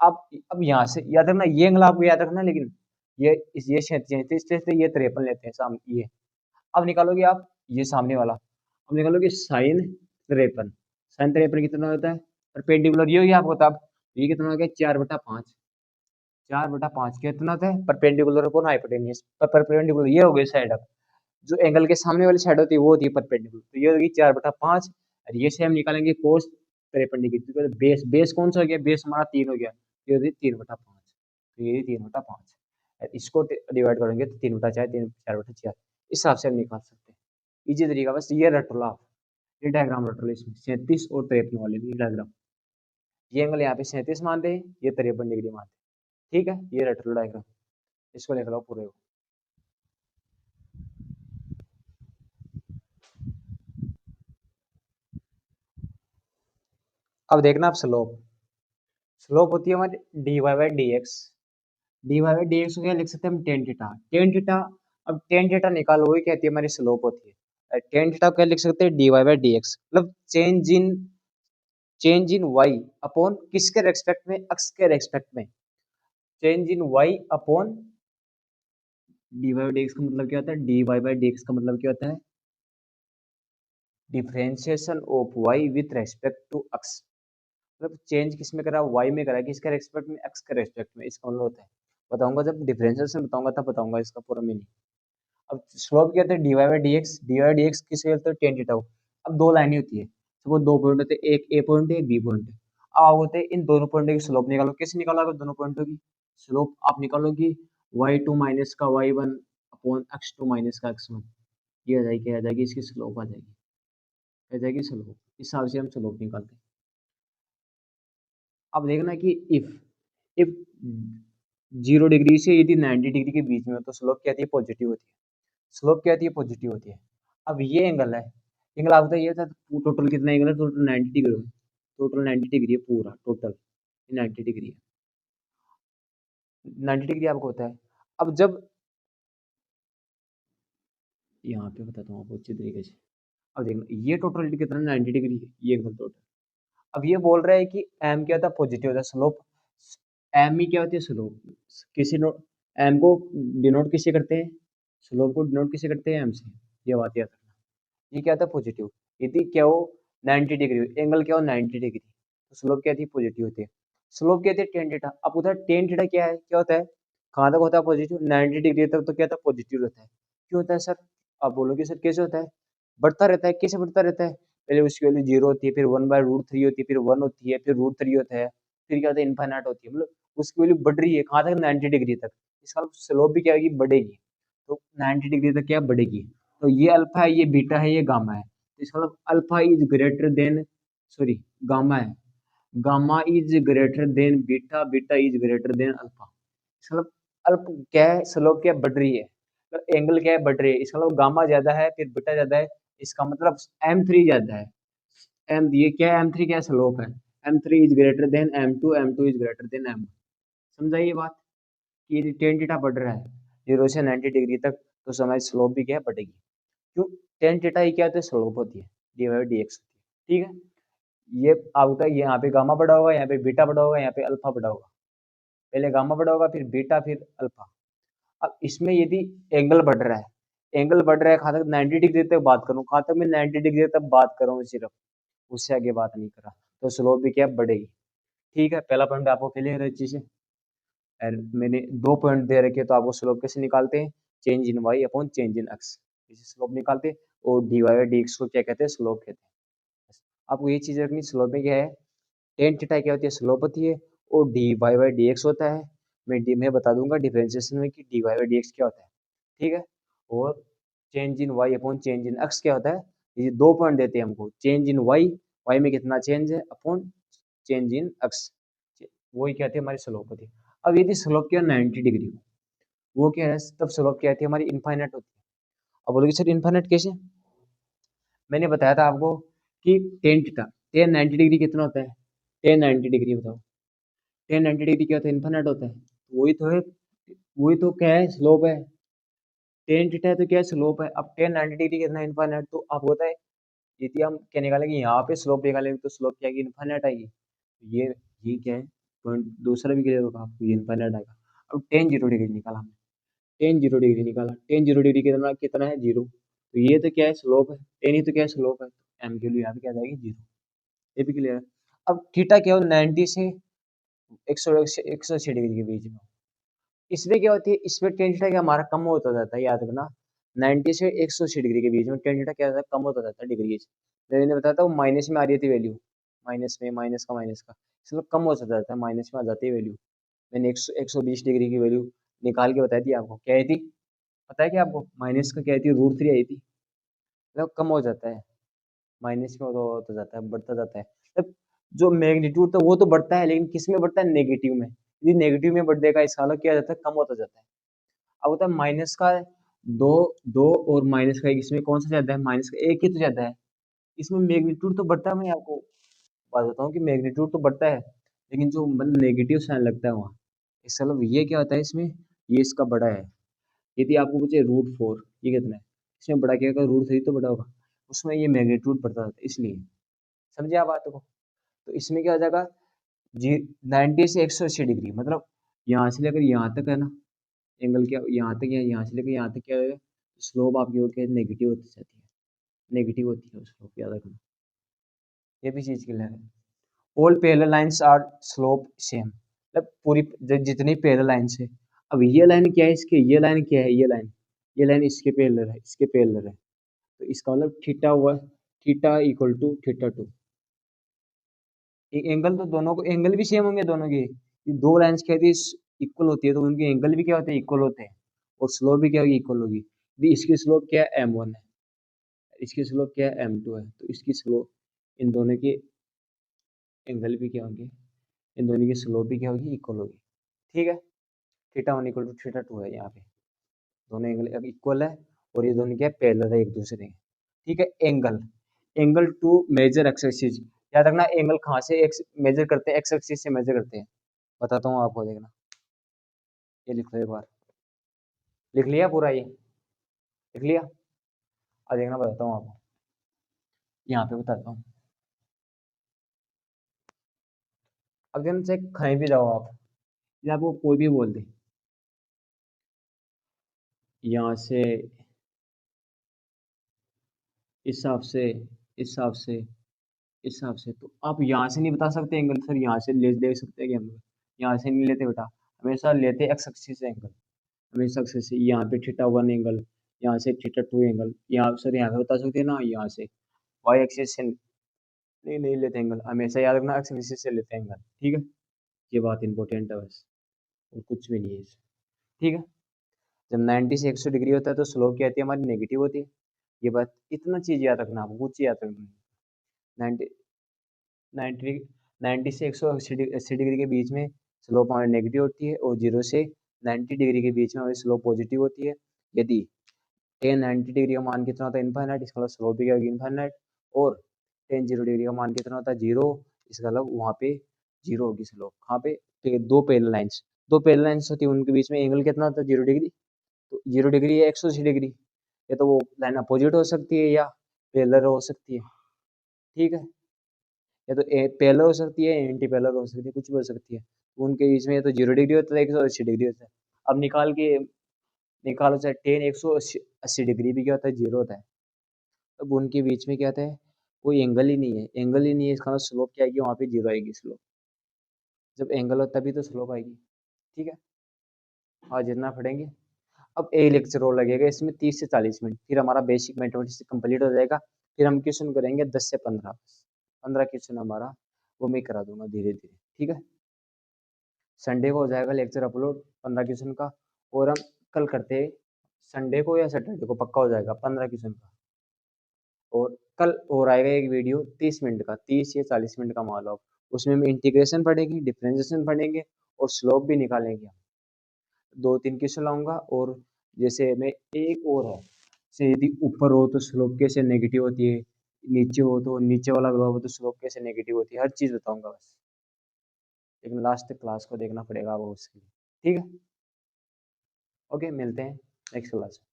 अब यहाँ से याद रखना, ये एंगल आपको याद रखना, लेकिन ये 37 से ये 53 लेते हैं सामने ये। अब निकालोगे आप ये सामने वाला, अब निकालोगे sin 53, कितना होता है, परपेंडिकुलर ये हो गया आपको, तब ये कितना हो गया 4/5, 4/5 कितना होता है, परपेंडिकुलर अपॉन हाइपोटेनियस। परपेंडिकुलर ये हो गई साइड, अब जो एंगल के सामने वाली साइड होती है वो होती है परपेंडिकुलर, तो ये होगी 4/5। और ये से हम निकालेंगे cos 53 डिग्री, तो बेस बेस कौन सा हो गया, बेस हमारा 3 हो गया, ये होती है 3/5, तो ये 3/5। इसको डिवाइड करेंगे तो 3/4, 4/4, इस हिसाब से हम निकाल सकते हैं। इजी तरीका, बस ये रट लो आप, ये डायग्राम रट लो, इसमें 37 और 53 वाले भी डायग्राम। ये एंगल यहाँ पे 37 मानते हैं, ये 53 डिग्री मानते हैं, ठीक है, ये रट लो डायग्राम, इसको लिख लो पूरे को। अब देखना आप स्लोप, स्लोप होती है हमारी dy/dx, dy/dx को क्या लिख सकते हैं हम, टेन थीटा, टेन थीटा। अब टेन थीटा निकालो, वही कहती है हमारी स्लोप होती है। टेन थीटा क्या लिख सकते हैं, dy/dx, मतलब चेंज इन y अपॉन किसके रेस्पेक्ट में, अक्स के रेस्पेक्ट में, change in y upon dy/dx का मतलब क्या होता है, dy/dx का मतलब क्या होता है, differentiation of y with respect to x. मतलब चेंज किस में करा, y में करा, किसके रेस्पेक्ट में, x के रेस्पेक्ट में, इसका मतलब होता है। बताऊंगा जब डिफरेंशिएशन बताऊंगा तब बताऊंगा इसका पूरा मीनिंग। अब स्लोप क्या होता है, dy/dx किससे होता है, टेन थीटा। अब दो लाइनें होती है, सपोज दो पॉइंट होते हैं, एक ए पॉइंट है, एक बी पॉइंट है। अब होते हैं इन दोनों पॉइंटों की स्लोप निकालो, कैसे निकालोगे दोनों पॉइंटों की स्लोप, आप निकालोगी y2 माइनस का y1 अपॉन x2 माइनस का x1, ये आ जाएगी, क्या आ जाएगी, इसकी स्लोप आ जाएगी, आ जाएगी स्लोप। इस हिसाब से हम स्लोप निकालते हैं। अब देखना कि इफ 0 डिग्री से यदि 90 डिग्री के बीच में हो तो स्लोप क्या आती है, पॉजिटिव होती है, स्लोप क्या आती है, पॉजिटिव होती है। अब ये एंगल है, एंगल आपको ये था, टोटल कितना एंगल है, टोटल 90 डिग्री है, टोटल 90 डिग्री है, पूरा टोटल 90 डिग्री है, 90 डिग्री आपको होता है। अब जब यहाँ पे बताता हूँ आपको अच्छी तरीके से, अब देखना ये टोटल कितना 90 डिग्री है, ये एंगल टोटल। अब ये बोल रहा है कि एम क्या होता है, पॉजिटिव होता है, स्लोप एम ही क्या होती है, स्लोप, किसी नो एम को डिनोट किससे करते हैं, स्लोप को डिनोट किससे करते हैं, एम से। ये बात याद रखना। ये क्या था, पॉजिटिव। यदि क्या हो 90 डिग्री, एंगल क्या हो 90 डिग्री, तो स्लोप क्या थी, पॉजिटिव होती है। स्लोप क्या थी, टेन थीटा। अब उधर टेन थीटा क्या है, क्या होता है, कहाँ तक होता है पॉजिटिव, 90 डिग्री तक तो क्या था, पॉजिटिव रहता है। क्यों होता है सर, आप बोलोगे सर कैसे होता है, बढ़ता रहता है। कैसे बढ़ता रहता है, पहले उसकी वैल्यू जीरो होती है, फिर 1/√3 होती है, फिर 1 होती है, फिर √3 होता है, फिर क्या होता है, इनफाइनाइट होती है। मतलब उसकी वैल्यू बढ़ रही है, कहाँ तक, 90 डिग्री तक। इसका स्लोप भी क्या होगी, बढ़ेगी। तो 90 डिग्री तक क्या बढ़ेगी। तो ये अल्फा है, ये बीटा है, ये गामा है। तो इसका मतलब alpha is greater than, sorry, gamma है, gamma is greater than beta, beta is greater than alpha. इसका मतलब अल्फ क्या है, स्लोप क्या है, बढ़ रही है। तो एंगल क्या है, बढ़ रही है। इसका मतलब गामा ज्यादा है, फिर बीटा ज्यादा है। इसका मतलब m3 ज्यादा है। एम, ये क्या है, m3 क्या है, स्लोप है। m3 is greater then m2, m2 is greater then m। समझा ये बात, कि यदि टेन थीटा बढ़ रहा है 0 से 90 डिग्री तक, तो समय स्लोप भी क्या है, बढ़ेगी। क्यों, टेन थीटा ही क्या होता है, स्लोप होती है, dy/dx होती है। ठीक है, ये आपका यहाँ पे गामा बढ़ा होगा, यहाँ पे बीटा बढ़ा होगा, यहाँ पे अल्फा बढ़ा होगा। पहले गामा बढ़ा होगा, फिर बीटा, फिर अल्फा। अब इसमें यदि एंगल बढ़ रहा है, एंगल बढ़ रहा है कहाँ तक, 90 डिग्री तक बात करूँ, कहाँ तक मैं 90 डिग्री तक बात कर रहा हूँ सिर्फ, उससे आगे बात नहीं करा, तो स्लोप भी क्या बढ़ेगी। ठीक है, पहला पॉइंट आपको क्लियर है चीजें। और मैंने दो पॉइंट दे रखे, तो आपको स्लोप कैसे निकालते हैं, change in y upon change in x, इसे स्लोप निकालते हैं। और dy/dx को क्या कहते हैं, स्लोप कहते हैं। बस, आपको ये चीज रखनी, स्लोप में क्या है, टेन थीटा क्या होती है, स्लोप होती है, और dy/dx होता है। मैं बता दूंगा डिफरेंशिएशन में कि dy/dx क्या होता है। ठीक है, और change in y upon change in x क्या होता है। ये दो पॉइंट देते हैं हमको, चेंज इन वाई, वाई में कितना चेंज है, अपॉन चेंज इन एक्स, वही क्या होती है, हमारी स्लोप होती है। अब यदि स्लोप क्या 90 डिग्री हो, वो क्या है, तब स्लोप क्या आती है, हमारी इनफाइनाइट होती है। अब बोलोगे सर इनफाइनाइट कैसे, मैंने बताया था आपको कि टेन थीटा, टेन 90 डिग्री कितना होता है, टेन 90 डिग्री बताओ, टेन 90 डिग्री क्या होता है, इनफाइनाइट होता है। वही तो है, वही तो क्या है, स्लोप है। टेन थीटा है तो क्या है, स्लोप है। अब टेन 90 डिग्री कितना इनफाइनाइट, तो आप होता है, यदि हम क्या निकालेंगे, यहाँ पे स्लोप निकालेंगे, तो स्लोप क्या आएगी, इनफाइनाइट आएगी। ये क्या है, पॉइंट दूसरा भी क्लियर होगा आपको, ये इनफाइनाइट आएगा। अब टेन जीरो डिग्री निकाला हमने, टेन जीरो डिग्री निकाला, टेन जीरो डिग्री कितना कितना है, जीरो। तो ये तो क्या है, स्लोप है, टेन ही तो क्या है, स्लोप है। एम के लिए यहाँ पे क्या आ जाएगी, जीरो। ये भी क्लियर है। अब थीटा क्या हो, 90 से 180 डिग्री के बीच में। इसमें क्या होती है, इसमें टेन थीटा क्या हमारा कम होता जाता है, याद रखना। 90 से 180 डिग्री के बीच में टेन थीटा क्या होता है, कम होता जाता है डिग्री। मैंने बताया था वो माइनस में आ रही थी वैल्यू, माइनस में, माइनस का इसमें कम हो जाता है, माइनस में आ जाती है वैल्यू। मैंने 120 डिग्री की वैल्यू निकाल के बताई थी आपको, क्या आई थी, पता है क्या आपको, माइनस का क्या आई थी, √3 आई थी। मतलब कम हो जाता है, माइनस में होता जाता है, बढ़ता जाता है। मतलब जो मैग्नीट्यूड था वो तो बढ़ता है, लेकिन किस में बढ़ता है, नेगेटिव में। यदि नेगेटिव में बढ़ने का इसका मतलब क्या जाता है, कम होता जाता है। अब होता है माइनस का दो, दो और माइनस का एक, इसमें कौन सा ज्यादा है, माइनस का एक ही तो ज्यादा है। इसमें मैग्नीट्यूड तो बढ़ता है, मैं आपको बात बताता हूँ कि मैग्नीट्यूड तो बढ़ता है, लेकिन जो मतलब नेगेटिव साइन लगता है वहाँ, इसका मतलब ये क्या होता है इसमें, ये इसका बड़ा है। यदि आपको पूछे √4 ये कितना है, इसमें बड़ा क्या होगा, √3 तो बड़ा होगा, उसमें ये मैग्नीट्यूड बढ़ता जाता है, इसलिए। समझे आप बात को। तो इसमें क्या हो जाएगा, जी 90 से 180 डिग्री, मतलब यहाँ से लेकर यहाँ तक है ना, एंगल क्या यहाँ तक है, यहाँ से लेकर यहाँ तक क्या है, स्लोप आपकी होती है, नेगेटिव होती जाती है, नेगेटिव होती है स्लोप, याद रखना। ये भी चीज़ क्लियर है। All parallel lines are slope same, मतलब पूरी जितनी पैरेलल लाइंस है। अब ये लाइन क्या है इसके, ये लाइन क्या है, ये लाइन इसके पैरेलल है, इसके पैरेलल है। तो इसका मतलब थीटा हुआ, theta equal to theta two. Angle तो दोनों को, एंगल भी सेम होंगे दोनों के। ये दो लाइंस क्या होती है, इक्वल होती है, तो उनके एंगल भी क्या होते हैं, इक्वल होते हैं। और स्लोप भी क्या होगी, इक्वल होगी। यदि इसकी स्लोप क्या है, m1 है, इसकी स्लोप क्या है, m2 है, तो इसकी स्लोप, इन दोनों के एंगल भी क्या होंगे, इन दोनों की स्लोप भी क्या होगी, इक्वल होगी। ठीक है, theta one equal to theta two है यहाँ पे, दोनों एंगल अब इक्वल है, और ये दोनों क्या पैरेलल है एक दूसरे के। ठीक है, angle, angle to major x axis, याद रखना एंगल कहाँ से एक्स मेजर करते हैं, एक्स एक्सिस से मेजर करते हैं। बताता हूँ आपको, देखना, ये लिख लो एक बार, लिख लिया पूरा ये, लिख लिया। अब देखना बताता हूँ आपको, यहाँ पे बताता हूँ। अब देखना, से कहीं भी जाओ आप, या आपको कोई भी बोल दे, यहाँ से इस हिसाब से, इस हिसाब से, इस हिसाब से, तो आप यहाँ से नहीं बता सकते एंगल सर, यहाँ से ले दे सकते हैं कि हम यहाँ से नहीं लेते बेटा, हमेशा लेते एक्स एक्सिस से एंगल, हमेशा एक्सिस से। यहाँ पे थीटा 1 एंगल, यहाँ से थीटा 2 एंगल, यहाँ सर यहाँ से बता सकते हैं ना, यहाँ से वाई एक्सिस से नहीं, नहीं लेते एंगल, हमेशा याद रखना एक्स एक्सिस से लेते हैं एंगल, ठीक है। ये बात इंपॉर्टेंट है बस, और कुछ भी नहीं है इसमें, ठीक है। जब 90 से 100 डिग्री होता है तो स्लोप क्या होती है हमारी, नेगेटिव होती है। ये बात इतना चीज याद रखना, आपको कुछ याद रखना। 90 90 90 से 180 डिग्री के बीच में स्लोप हमारी नेगेटिव होती है, और 0 से 90 डिग्री के बीच में हमारी स्लोप पॉजिटिव होती है। यदि टेन 90 डिग्री का मान कितना होता है, इनफाइनाइट, इसका मतलब स्लोप भी क्या होगी, इनफाइनाइट। और टेन 0 डिग्री का मान कितना होता है, 0, इसका मतलब वहाँ पे 0 होगी स्लोप। कहाँ पे, दो पैरेलल लाइंस, दो पैरेलल लाइंस होती है, उनके बीच में एंगल कितना होता है, 0 डिग्री। तो 0 डिग्री या 180 डिग्री, या तो वो लाइन अपोजिट हो सकती है या पैरेलल हो सकती है, ठीक है। या तो पैरेलल हो सकती है, एंटी पैरेलल हो सकती है, कुछ भी हो सकती है। तो उनके बीच में या तो 0 डिग्री होता है, 180 डिग्री होता है। अब निकालो चाहे टेन 180 डिग्री भी क्या होता है, 0 होता है। अब उनके बीच में क्या होता है, कोई एंगल ही नहीं है, एंगल ही नहीं है, इसका मतलब स्लोप क्या आएगी, वहाँ पे 0 आएगी स्लोप। जब एंगल हो तभी तो स्लोप आएगी, ठीक है। आज जितना पढ़ेंगे। अब एक लेक्चर और लगेगा इसमें 30 से 40 मिनट, फिर हमारा बेसिक मैथमेटिक्स कंप्लीट हो जाएगा। फिर हम क्वेश्चन करेंगे 10 से 15, 15 क्वेश्चन हमारा, वो मैं करा दूंगा धीरे धीरे, ठीक है। संडे को हो जाएगा लेक्चर अपलोड 15 क्वेश्चन का, और हम कल करते हैं संडे को या सैटरडे को, पक्का हो जाएगा 15 क्वेश्चन का। और कल और आएगा एक वीडियो 30 मिनट का, 30 या 40 मिनट का मान लो आप। उसमें हम इंटीग्रेशन पढ़ेंगे, डिफरेंशिएशन पढ़ेंगे, और स्लोप भी निकालेंगे हम। 2-3 क्वेश्चन लाऊंगा, और जैसे मैं एक और है, जैसे यदि ऊपर हो तो स्लोप कैसे नेगेटिव होती है, नीचे हो तो नीचे वाला ग्राफ हो तो स्लोप कैसे नेगेटिव होती है, हर चीज़ बताऊंगा बस। लेकिन लास्ट क्लास को देखना पड़ेगा वो उसके लिए, ठीक है। ओके, मिलते हैं नेक्स्ट क्लास में।